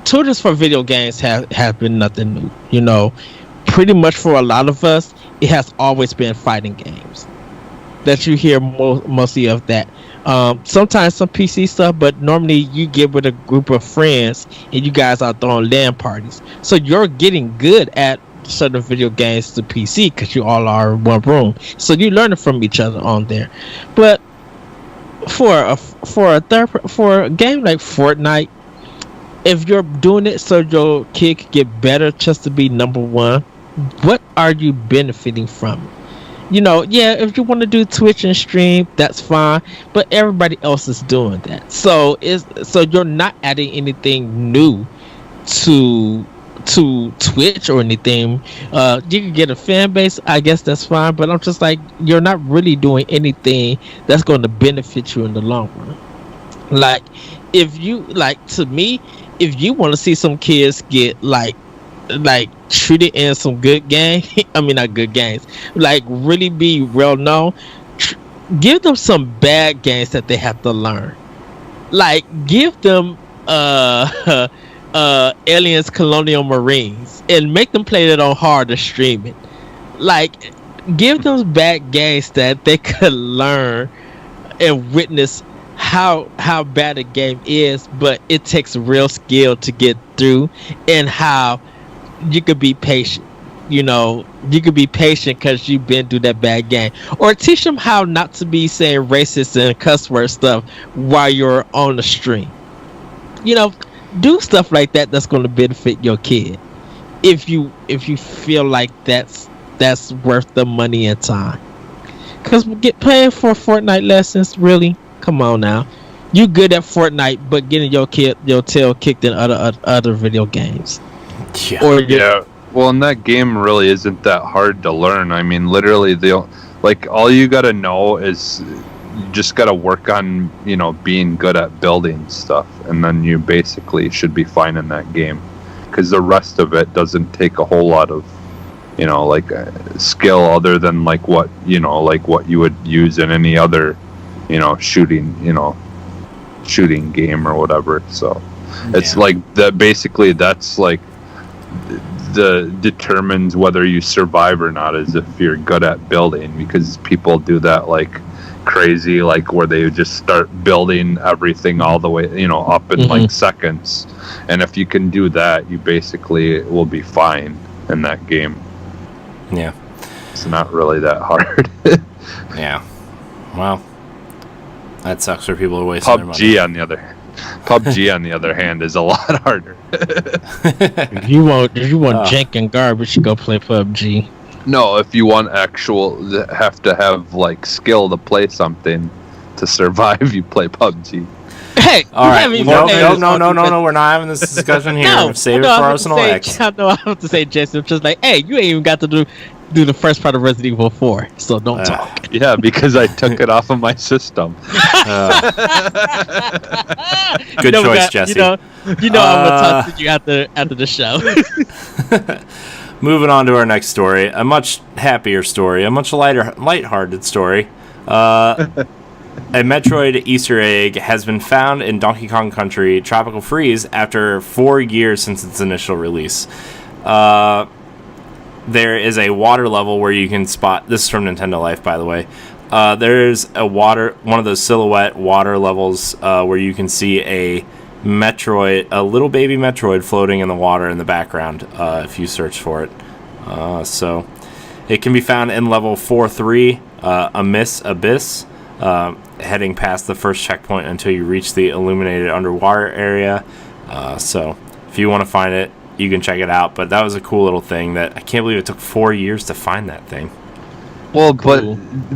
tutors for video games have been nothing new. Pretty much for a lot of us, it has always been fighting games that you hear mostly of that. Sometimes some PC stuff, but normally you get with a group of friends and you guys are throwing LAN parties. So you're getting good at certain video games to PC because you all are in one room. So you're learning from each other on there. But for a game like Fortnite, if you're doing it so your kid can get better just to be number one, what are you benefiting from it? Yeah, if you want to do Twitch and stream, that's fine, but everybody else is doing that. So you're not adding anything new to Twitch or anything. You can get a fan base, I guess that's fine, but I'm just like, you're not really doing anything that's going to benefit you in the long run. Like, if you want to see some kids get like treated in some good game, I mean, not good games, like really be well known, give them some bad games that they have to learn. Like, give them Aliens Colonial Marines and make them play that on hard to stream it. Like, give them bad games that they could learn and witness how bad a game is, but it takes real skill to get through, and how you could be patient. You could be patient because you've been through that bad game. Or teach them how not to be saying racist and cuss word stuff while you're on the stream. Do stuff like that that's going to benefit your kid. If you feel like that's worth the money and time. Because paying for Fortnite lessons, really? Come on now. You good at Fortnite, but getting your tail kicked in other video games. Yeah. Well, and that game really isn't that hard to learn. I mean, literally, all you gotta know is you just gotta work on, being good at building stuff, and then you basically should be fine in that game. Because the rest of it doesn't take a whole lot of, skill other than what you would use in any other, shooting game or whatever. So it's like that. Basically, that's like determines whether you survive or not, is if you're good at building, because people do that crazy, like where they would just start building everything all the way, up in like seconds. And if you can do that, you basically will be fine in that game. Yeah. It's not really that hard. Yeah. Well, that sucks for people who waste their money. PUBG, on the other hand, is a lot harder. If you want jank and garbage, go play PUBG. No, if you want have to have like skill to play something to survive, you play PUBG. Hey, all right. No, we're not having this discussion here. No, Save it for Arsenal X. I know I have to say, Jason. It's just like, hey, you ain't even got to do the first part of Resident Evil 4, so don't talk. Yeah, because I took it off of my system. Good choice, Jesse. I'm gonna talk to you after the show. Moving on to our next story, a much happier story, a much lighthearted story. A Metroid Easter egg has been found in Donkey Kong Country Tropical Freeze after 4 years since its initial release. There is a water level where you can spot. This is from Nintendo Life, by the way. There's one of those silhouette water levels where you can see a little baby Metroid floating in the water in the background if you search for it. So it can be found in level 4-3, Abyss, heading past the first checkpoint until you reach the illuminated underwater area. So if you want to find it, you can check it out. But that was a cool little thing that I can't believe it took 4 years to find that thing. Well, cool.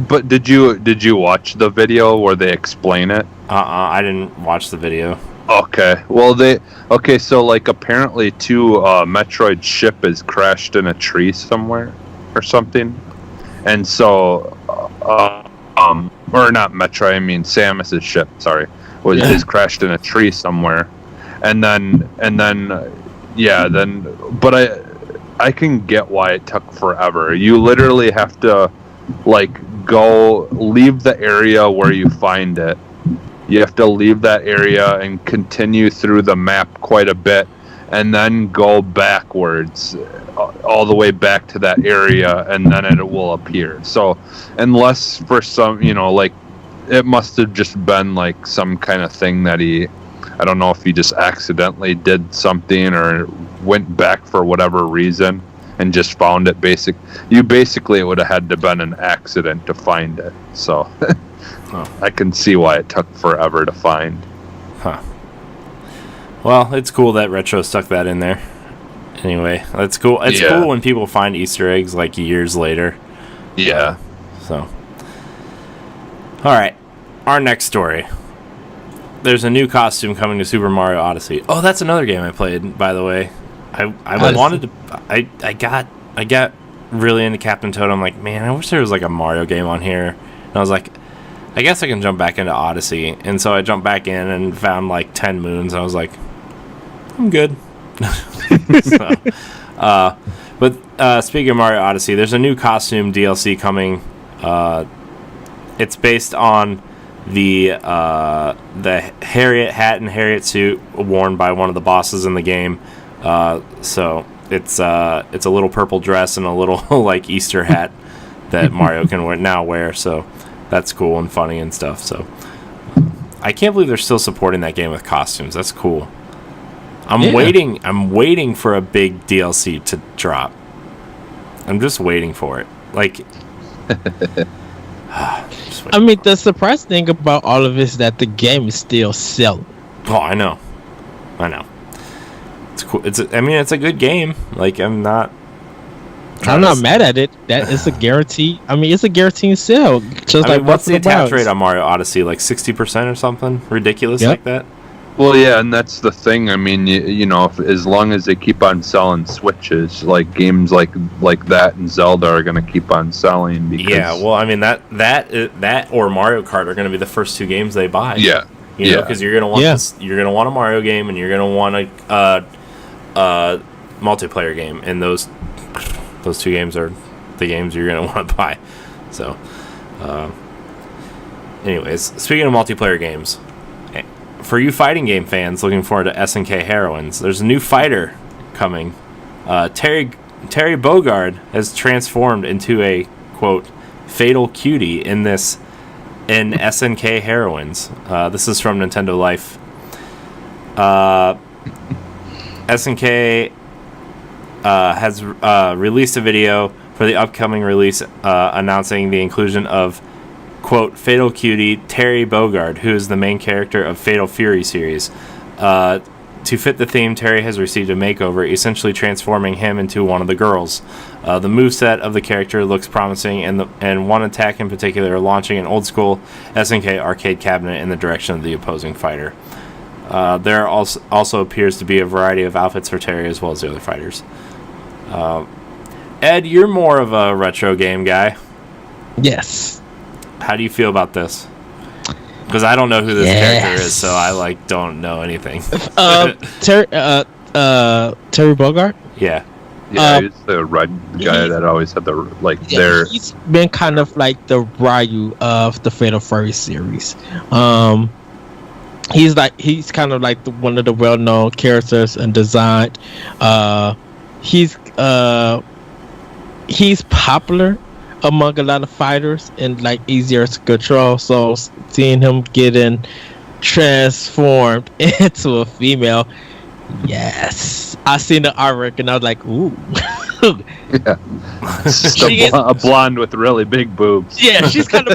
but did you watch the video where they explain it? I didn't watch the video. Okay. Well, so like apparently Metroid ship is crashed in a tree somewhere or something. And so or not Metroid, I mean Samus's ship, sorry, is crashed in a tree somewhere. But I can get why it took forever. You literally have to leave the area where you find it. You have to leave that area and continue through the map quite a bit, and then go backwards all the way back to that area, and then it will appear. So unless for some, it must have just been like some kind of thing that I don't know if he just accidentally did something or went back for whatever reason and just found it. It would have had to been an accident to find it. So I can see why it took forever to find. Huh. Well, it's cool that Retro stuck that in there. Anyway, that's cool. It's cool when people find Easter eggs like years later. Yeah. All right. Our next story. There's a new costume coming to Super Mario Odyssey. Oh, that's another game I played, by the way. I got really into Captain Toad. I'm like, man, I wish there was like a Mario game on here. And I was like, I guess I can jump back into Odyssey. And so I jumped back in and found like 10 moons. I was like, I'm good. But speaking of Mario Odyssey, there's a new costume DLC coming. It's based on the Harriet hat and Harriet suit worn by one of the bosses in the game. So it's a little purple dress and a little like Easter hat that Mario can wear. So that's cool and funny and stuff. So I can't believe they're still supporting that game with costumes. That's cool. I'm waiting for a big DLC to drop. I'm just waiting for it. Like I mean, the surprising thing about all of it is that the game is still selling. Oh, I know. It's cool. It's a good game. Like, I'm not mad at it. That is a guarantee. I mean, it's a guaranteed sale. What's the attach rate on Mario Odyssey? Like 60% or something ridiculous like that? Well, yeah, and that's the thing. I mean, as long as they keep on selling Switches, like games like that and Zelda are going to keep on selling. Because well, I mean that or Mario Kart are going to be the first two games they buy. Yeah, because you're going to want you're going to want a Mario game and you're going to want a multiplayer game, and those two games are the games you're going to want to buy. So, anyways, speaking of multiplayer games. For you fighting game fans looking forward to SNK Heroines, there's a new fighter coming. Terry Bogard has transformed into a, quote, fatal cutie in this in SNK Heroines. This is from Nintendo Life. SNK has released a video for the upcoming release announcing the inclusion of, quote, Fatal Cutie Terry Bogard, who is the main character of Fatal Fury series. To fit the theme, Terry has received a makeover, essentially transforming him into one of the girls. The moveset of the character looks promising, and one attack in particular, launching an old-school SNK arcade cabinet in the direction of the opposing fighter. There also appears to be a variety of outfits for Terry as well as the other fighters. Ed, you're more of a retro game guy. Yes. How do you feel about this? Because I don't know who this character is, so I don't know anything. Terry Bogard. Yeah, he's the red guy that always had the He's been kind of like the Ryu of the Fatal Fury series. He's kind of like one of the well-known characters and designed. He's popular among a lot of fighters and like easier to control. So seeing him getting transformed into a female, yes, I seen the artwork and I was like, ooh. Yeah, just a blonde with really big boobs. Yeah, she's very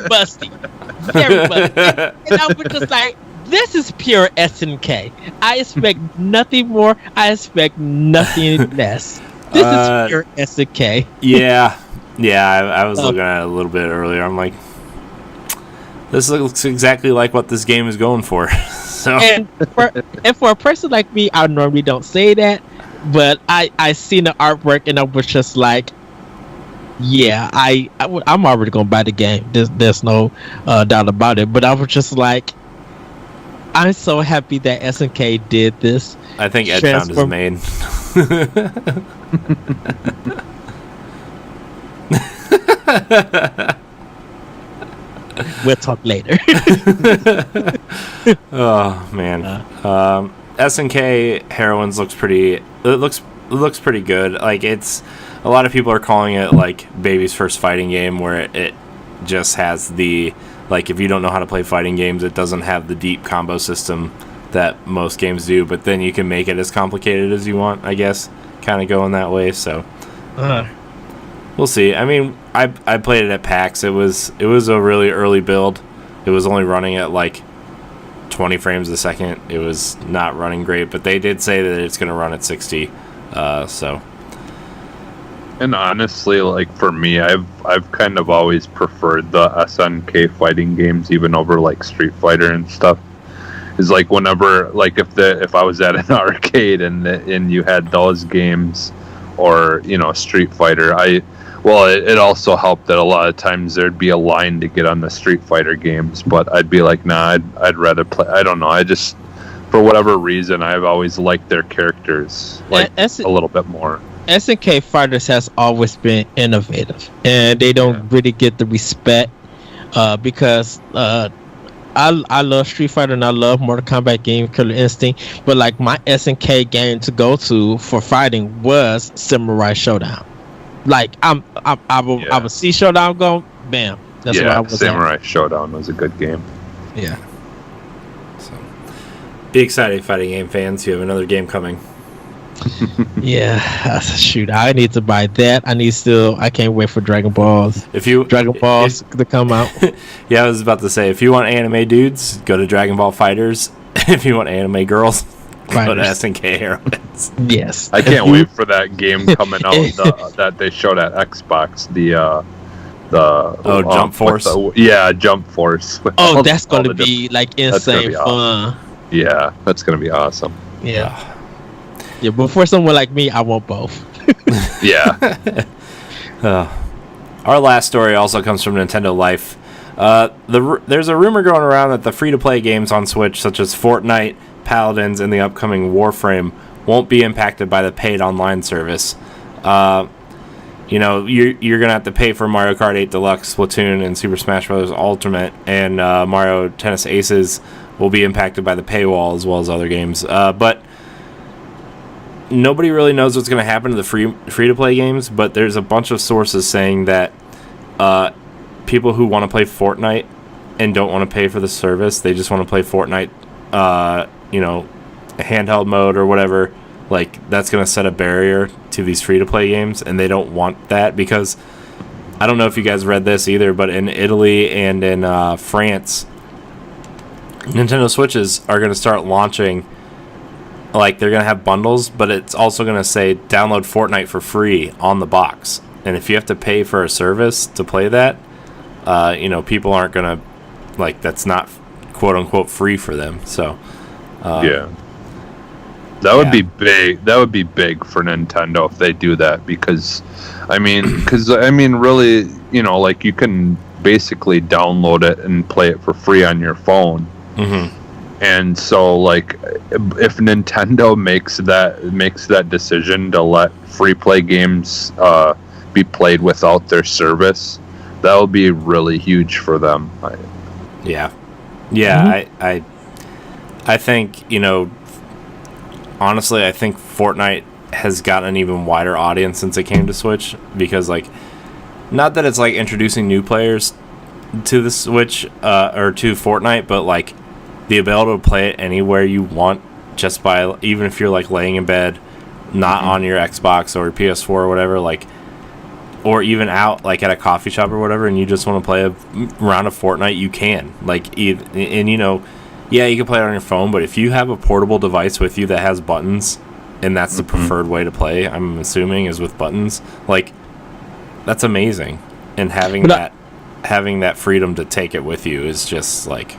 busty, very busty, and I was just like, this is pure SNK. I expect nothing more. I expect nothing less. This is pure SNK. Yeah, I was looking at it a little bit earlier. I'm like, this looks exactly like what this game is going for. So, and for a person like me, I normally don't say that, but I seen the artwork and I was just like, yeah, I'm already gonna buy the game. There's no doubt about it. But I was just like, I'm so happy that SNK did this. I think Ed found his main. We'll talk later. Oh man, SNK Heroines looks pretty. It looks pretty good. Like, it's a lot of people are calling it like baby's first fighting game, where it just has the, like, if you don't know how to play fighting games, it doesn't have the deep combo system that most games do. But then you can make it as complicated as you want, I guess. Kind of going that way. So. We'll see. I mean, I played it at PAX. It was a really early build. It was only running at like 20 frames a second. It was not running great, but they did say that it's going to run at 60. So. And honestly, like, for me, I've kind of always preferred the SNK fighting games even over like Street Fighter and stuff. Is like whenever, like, if I was at an arcade and you had those games, or Street Fighter, it also helped that a lot of times there'd be a line to get on the Street Fighter games, but I'd be like, nah, I'd rather play. I don't know. I just, for whatever reason, I've always liked their characters a little bit more. SNK Fighters has always been innovative, and they don't really get the respect because I love Street Fighter and I love Mortal Kombat game, Killer Instinct, but like my SNK game to go to for fighting was Samurai Showdown. Like I would see Showdown go, bam. That's what I was Samurai Showdown was a good game. Yeah. So, be excited, fighting game fans. You have another game coming. Yeah, shoot, I need to buy that. I can't wait for Dragon Balls. Dragon Balls to come out. Yeah, I was about to say, if you want anime dudes, go to Dragon Ball Fighters. If you want anime girls, go to SNK Heroines. Yes. I can't wait for that game coming out that they showed at Xbox. Jump Force. Jump Force. That's going to be like insane fun. Awesome. Yeah, that's going to be awesome. Yeah. Yeah, but for someone like me, I want both. Yeah. Our last story also comes from Nintendo Life. There's a rumor going around that the free-to-play games on Switch, such as Fortnite, Paladins, and the upcoming Warframe, won't be impacted by the paid online service. You're gonna have to pay for Mario Kart 8 Deluxe, Splatoon, and Super Smash Bros. Ultimate, and Mario Tennis Aces will be impacted by the paywall as well as other games. But nobody really knows what's going to happen to the free-to-play games, but there's a bunch of sources saying that people who want to play Fortnite and don't want to pay for the service, they just want to play Fortnite, handheld mode or whatever, like that's going to set a barrier to these free-to-play games, and they don't want that because I don't know if you guys read this either, but in Italy and in France, Nintendo Switches are going to start launching, like they're going to have bundles, but it's also going to say download Fortnite for free on the box. And if you have to pay for a service to play that, people aren't going to, like, that's not quote unquote free for them. So, yeah. That would be big. That would be big for Nintendo if they do that because really, like you can basically download it and play it for free on your phone. Mm-hmm. And so, like, if Nintendo makes that decision to let free play games be played without their service, that will be really huge for them. Yeah. Mm-hmm. I think honestly, I think Fortnite has gotten an even wider audience since it came to Switch because, like, not that it's like introducing new players to the Switch or to Fortnite, but like the ability to play it anywhere you want, just by even if you're like laying in bed, not mm-hmm. on your Xbox or PS4 or whatever, like, or even out like at a coffee shop or whatever, and you just want to play a round of Fortnite, you can. Like, and yeah, you can play it on your phone, but if you have a portable device with you that has buttons, and that's the preferred way to play, I'm assuming, is with buttons, like, that's amazing. And having that freedom to take it with you is just like,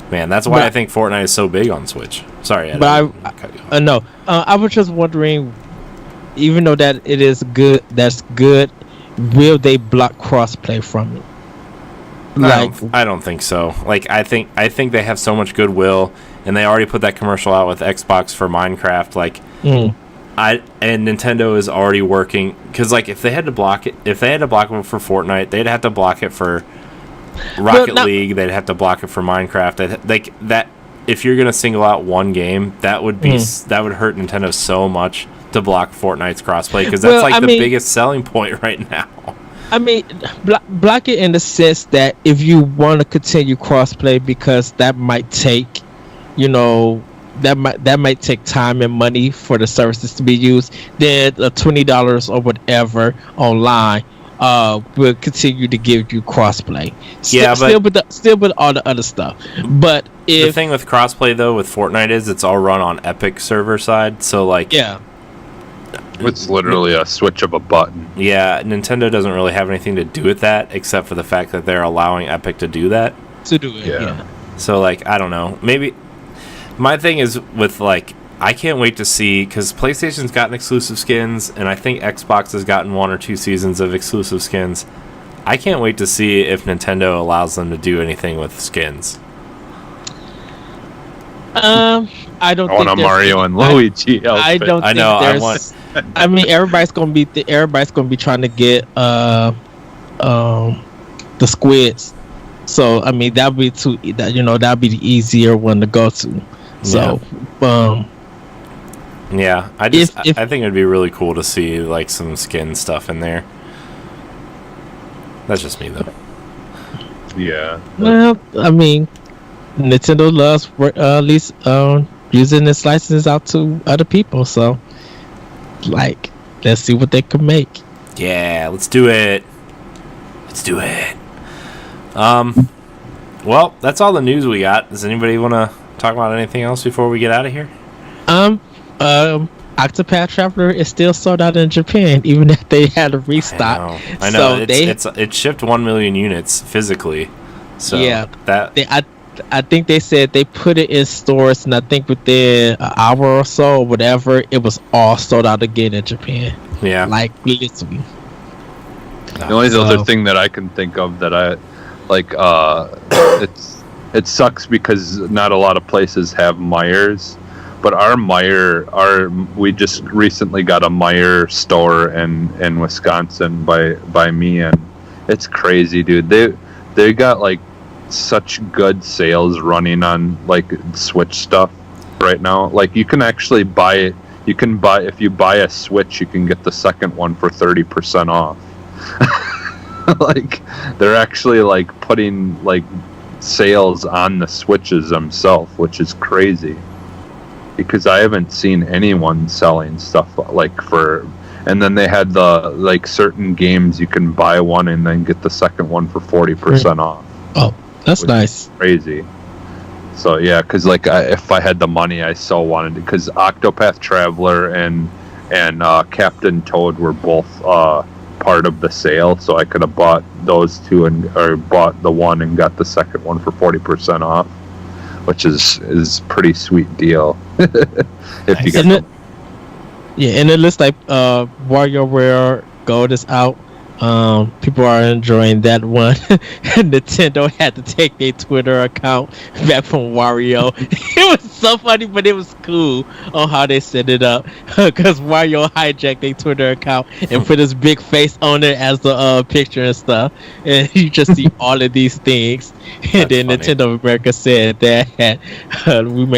man, that's why I think Fortnite is so big on Switch. Sorry, Ed, no, I was just wondering, even though that it is good, that's good, will they block crossplay from it? I don't think so. Like, I think they have so much goodwill, and they already put that commercial out with Xbox for Minecraft. Like, and Nintendo is already working, because like if they had to block it for Fortnite, they'd have to block it for Rocket League. They'd have to block it for Minecraft. If you're gonna single out one game, that would be that would hurt Nintendo so much to block Fortnite's crossplay, because that's the biggest selling point right now. I mean, block it in the sense that if you want to continue crossplay, because that might take, that might take time and money for the services to be used, then $20 or whatever online will continue to give you crossplay. Still with all the other stuff. But the thing with crossplay though with Fortnite is it's all run on Epic server side, so like it's literally a switch of a button. Yeah, Nintendo doesn't really have anything to do with that except for the fact that they're allowing Epic to do that. So, like, I don't know. Maybe my thing is with, like, I can't wait to see, because PlayStation's gotten exclusive skins, and I think Xbox has gotten 1 or 2 seasons of exclusive skins. I can't wait to see if Nintendo allows them to do anything with skins. I don't. I want a Mario and Luigi outfit. I don't. I know. I want. I mean, everybody's gonna be trying to get the squids. So I mean, that'd be that'd be the easier one to go to. So, yeah, I think it'd be really cool to see like some skin stuff in there. That's just me though. Yeah. Well, I mean, Nintendo loves at least using its licenses out to other people, so like, let's see what they can make. Yeah, let's do it. Well, that's all the news we got. Does anybody want to talk about anything else before we get out of here? Octopath Traveler is still sold out in Japan, even if they had a restock. I know. So it shipped 1 million units physically. So yeah, I think they said they put it in stores, and I think within an hour or so, or whatever, it was all sold out again in Japan. Yeah, like literally. The only other thing that I can think of that I like, it sucks because not a lot of places have Meijers, but we just recently got a Meijer store in Wisconsin by me, and it's crazy, dude. They got like such good sales running on like Switch stuff right now. Like, you can actually buy it. If you buy a Switch, you can get the second one for 30% off. Like, they're actually like putting like sales on the Switches themselves, which is crazy. Because I haven't seen anyone selling stuff like for, and then they had the like certain games you can buy one and then get the second one for 40% off. Oh, that's nice. Crazy. So yeah, because like if I had the money, I so wanted it, because Octopath Traveler and Captain Toad were both part of the sale, so I could have bought those two or bought the one and got the second one for 40% off, which is pretty sweet deal. If you get and it looks like WarioWare Gold is out. People are enjoying that one. Nintendo had to take their Twitter account back from Wario. It was so funny, but it was cool on how they set it up, because Wario hijacked their Twitter account and put his big face on it as the picture and stuff, and you just see all of these things. And then funny. Nintendo of America said that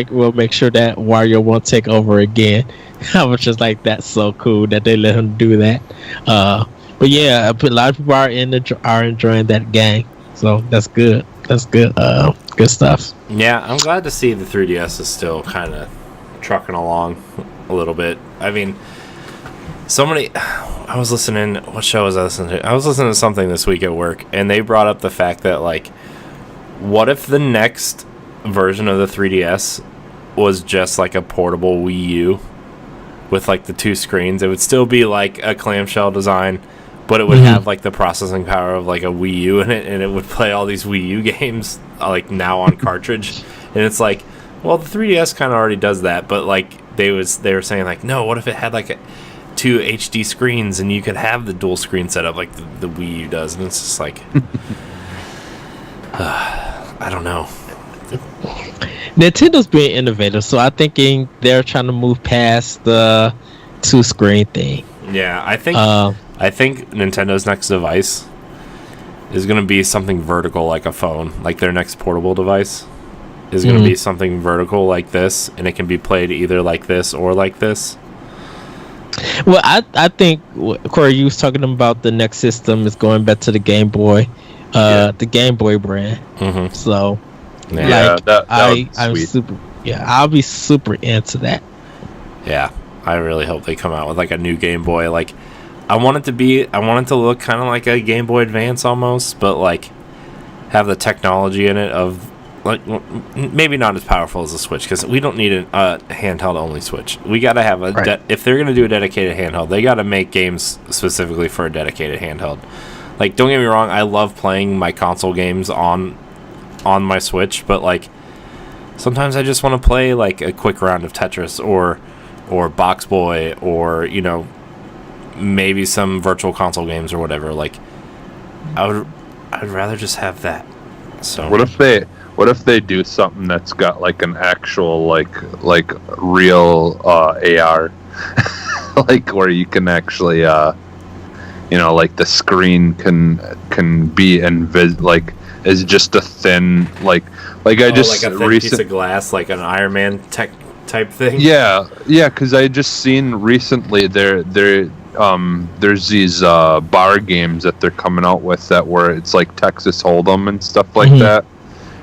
we'll make sure that Wario won't take over again. I was just like, that's so cool that they let him do that. But yeah, a lot of people are enjoying that game, so that's good. That's good. Good stuff. Yeah, I'm glad to see the 3DS is still kind of trucking along a little bit. I mean, I was listening. What show was I listening to? I was listening to something this week at work, and they brought up the fact that, like, what if the next version of the 3DS was just like a portable Wii U with like the two screens? It would still be like a clamshell design, but it would have like the processing power of like a Wii U in it, and it would play all these Wii U games like now on cartridge. And it's like, well, the 3DS kind of already does that, but like they were saying like, no, what if it had like two HD screens and you could have the dual screen setup like the Wii U does? And it's just like, I don't know. Nintendo's being innovative, so I'm thinking they're trying to move past the two screen thing. Yeah, I think Nintendo's next device is going to be something vertical like a phone. Like their next portable device is going to be something vertical like this, and it can be played either like this or like this. Well, I think, Corey, you was talking about the next system is going back to the Game Boy, the Game Boy brand. Mm-hmm. So, I'll be super into that. Yeah, I really hope they come out with like a new Game Boy. Like, I want it to look kind of like a Game Boy Advance almost, but like have the technology in it of like maybe not as powerful as a Switch, because we don't need a handheld only Switch. We got to have if they're gonna do a dedicated handheld, they got to make games specifically for a dedicated handheld. Like, don't get me wrong, I love playing my console games on my Switch, but like sometimes I just want to play like a quick round of Tetris or Box Boy, or maybe some virtual console games or whatever. Like, I'd rather just have that. So what if they do something that's got like an actual like real AR, like where you can actually like the screen can be like is just a thin like I just like a thin piece of glass, like an Iron Man type thing. Yeah, because I just seen recently there's these bar games that they're coming out with that where it's like Texas Hold'em and stuff like that,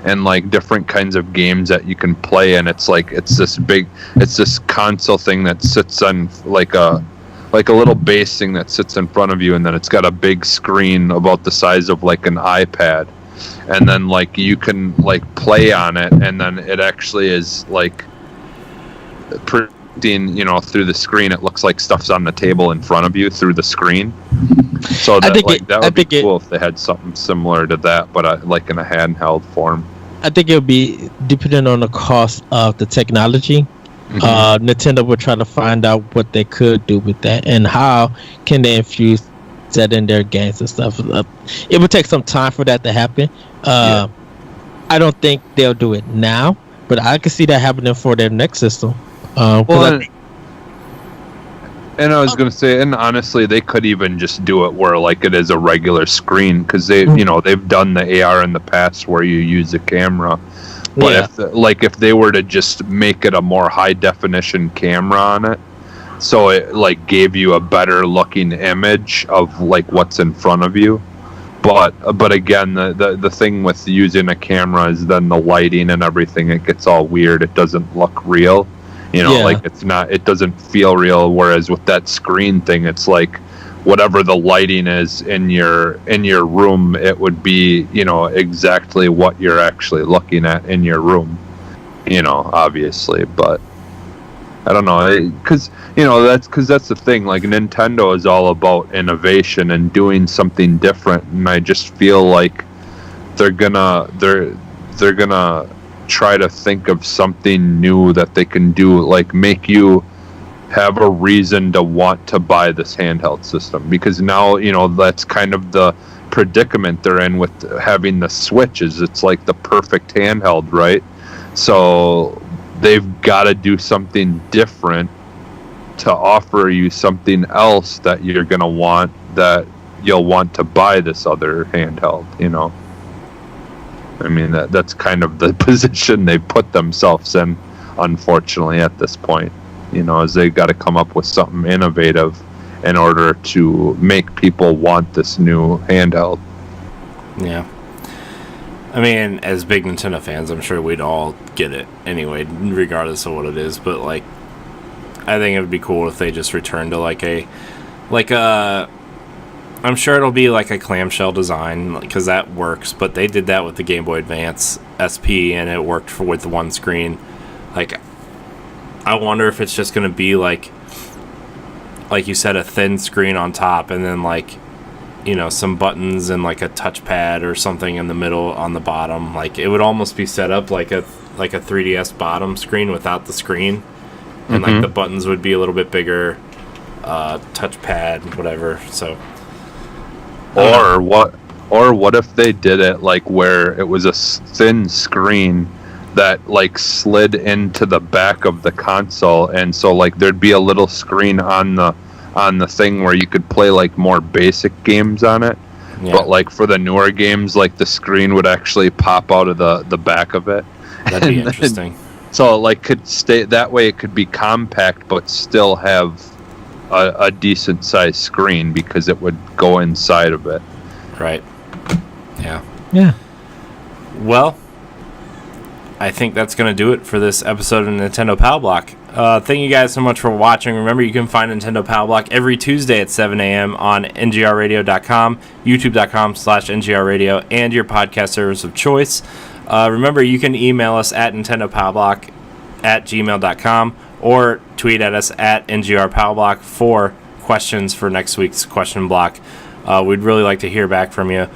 and like different kinds of games that you can play, and it's this console thing that sits on like a little base thing that sits in front of you, and then it's got a big screen about the size of like an iPad, and then like you can like play on it, and then it actually is like through the screen. It looks like stuff's on the table in front of you through the screen. So that would be cool if they had something similar to that, but like in a handheld form. I think it'll be depending on the cost of the technology. Nintendo would try to find out what they could do with that and how can they infuse that in their games and stuff. It would take some time for that to happen. I don't think they'll do it now, but I can see that happening for their next system. And I was going to say, and honestly, they could even just do it where like it is a regular screen, because they've done the AR in the past where you use a camera. But if they were to just make it a more high definition camera on it, so it like gave you a better looking image of like what's in front of you, but again, the thing with using a camera is then the lighting and everything, it gets all weird. It doesn't look real, like it doesn't feel real. Whereas with that screen thing, it's like whatever the lighting is in your room, it would be exactly what you're actually looking at in your room, obviously. But I don't know, because that's the thing. Like, Nintendo is all about innovation and doing something different, and I just feel like they're gonna try to think of something new that they can do, like make you have a reason to want to buy this handheld system. Because now that's kind of the predicament they're in with having the Switch. Is it's like the perfect handheld, right? So they've got to do something different to offer you something else that you're going to want, that you'll want to buy this other handheld, I mean, that's kind of the position they put themselves in, unfortunately, at this point, as they've got to come up with something innovative in order to make people want this new handheld. Yeah. I mean, as big Nintendo fans, I'm sure we'd all get it anyway, regardless of what it is. But I think it would be cool if they just returned to I'm sure it'll be like a clamshell design, because that works. But they did that with the Game Boy Advance SP, and it worked with one screen. I wonder if it's just going to be like you said, a thin screen on top, and then some buttons and a touchpad or something in the middle on the bottom. It would almost be set up like a 3DS bottom screen without the screen, and the buttons would be a little bit bigger, touchpad, whatever. So, or what if they did it where it was a thin screen that slid into the back of the console, and so there'd be a little screen on the thing where you could play more basic games on it. Yeah. But for the newer games, the screen would actually pop out of the back of it. That'd be interesting. So could stay that way. It could be compact but still have a decent sized screen, because it would go inside of it. Right. Yeah. Yeah. Well, I think that's going to do it for this episode of Nintendo Power Block. Thank you guys so much for watching. Remember, you can find Nintendo Power Block every Tuesday at 7 a.m. on ngrradio.com, youtube.com/ngrradio, and your podcast service of choice. Remember, you can email us at nintendopowerblock@gmail.com or tweet at us at ngrpowerblock for questions for next week's question block. We'd really like to hear back from you.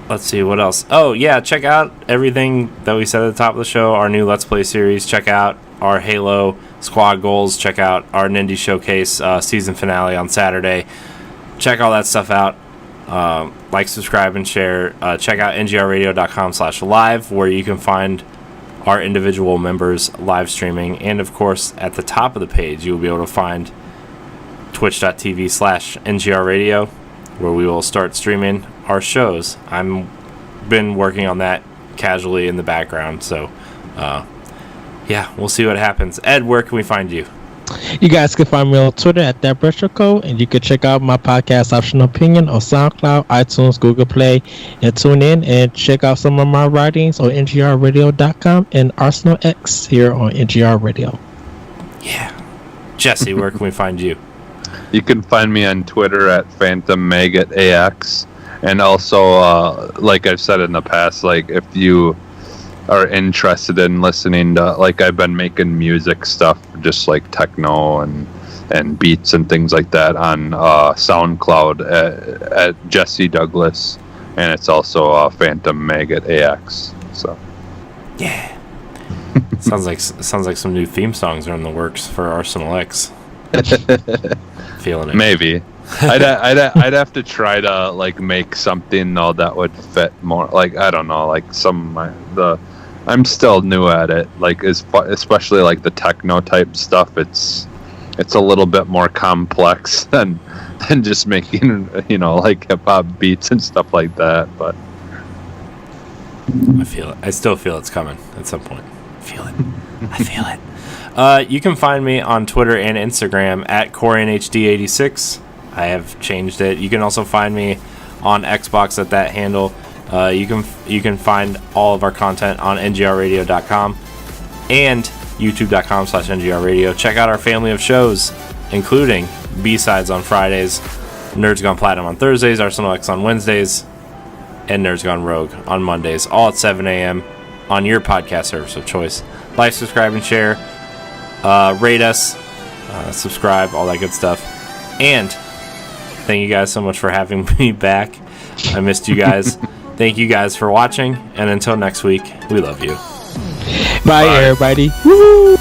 Let's see, what else? Oh, yeah, check out everything that we said at the top of the show, our new Let's Play series. Check out our Halo squad goals. Check out our Nindy Showcase season finale on Saturday. Check all that stuff out. Subscribe, and share. Check out ngrradio.com/live, where you can find our individual members live streaming. And, of course, at the top of the page, you'll be able to find twitch.tv/ngrradio, where we will start streaming our shows. I've been working on that casually in the background, so we'll see what happens. Ed, where can we find you? You guys can find me on Twitter at @BretroCode, and you can check out my podcast Optional Opinion on SoundCloud, iTunes, Google Play, and tune in and check out some of my writings on ngrradio.com and Arsenal X here on NGR Radio. Yeah. Jesse, where can we find you? You can find me on Twitter at PhantomMaggotAX. And also, like I've said in the past, if you are interested in listening to, I've been making music stuff, just techno and beats and things like that on SoundCloud at Jesse Douglas, and it's also Phantom Maggot AX. So, yeah, sounds like some new theme songs are in the works for Arsenal X. Feeling it. Maybe. I'd have to try to make something though that would fit more. I don't know, I'm still new at it. Especially the techno type stuff. It's a little bit more complex than just making hip hop beats and stuff like that. But I feel it. I still feel it's coming at some point. I feel it. You can find me on Twitter and Instagram at CorianHD86. I have changed it. You can also find me on Xbox at that handle. You can find all of our content on ngrradio.com and youtube.com/ngrradio. Check out our family of shows, including B-Sides on Fridays, Nerds Gone Platinum on Thursdays, Arsenal X on Wednesdays, and Nerds Gone Rogue on Mondays, all at 7 a.m. on your podcast service of choice. Like, subscribe, and share. Rate us, subscribe, all that good stuff. And thank you guys so much for having me back. I missed you guys. Thank you guys for watching, and until next week, we love you. Bye. Everybody. Woo!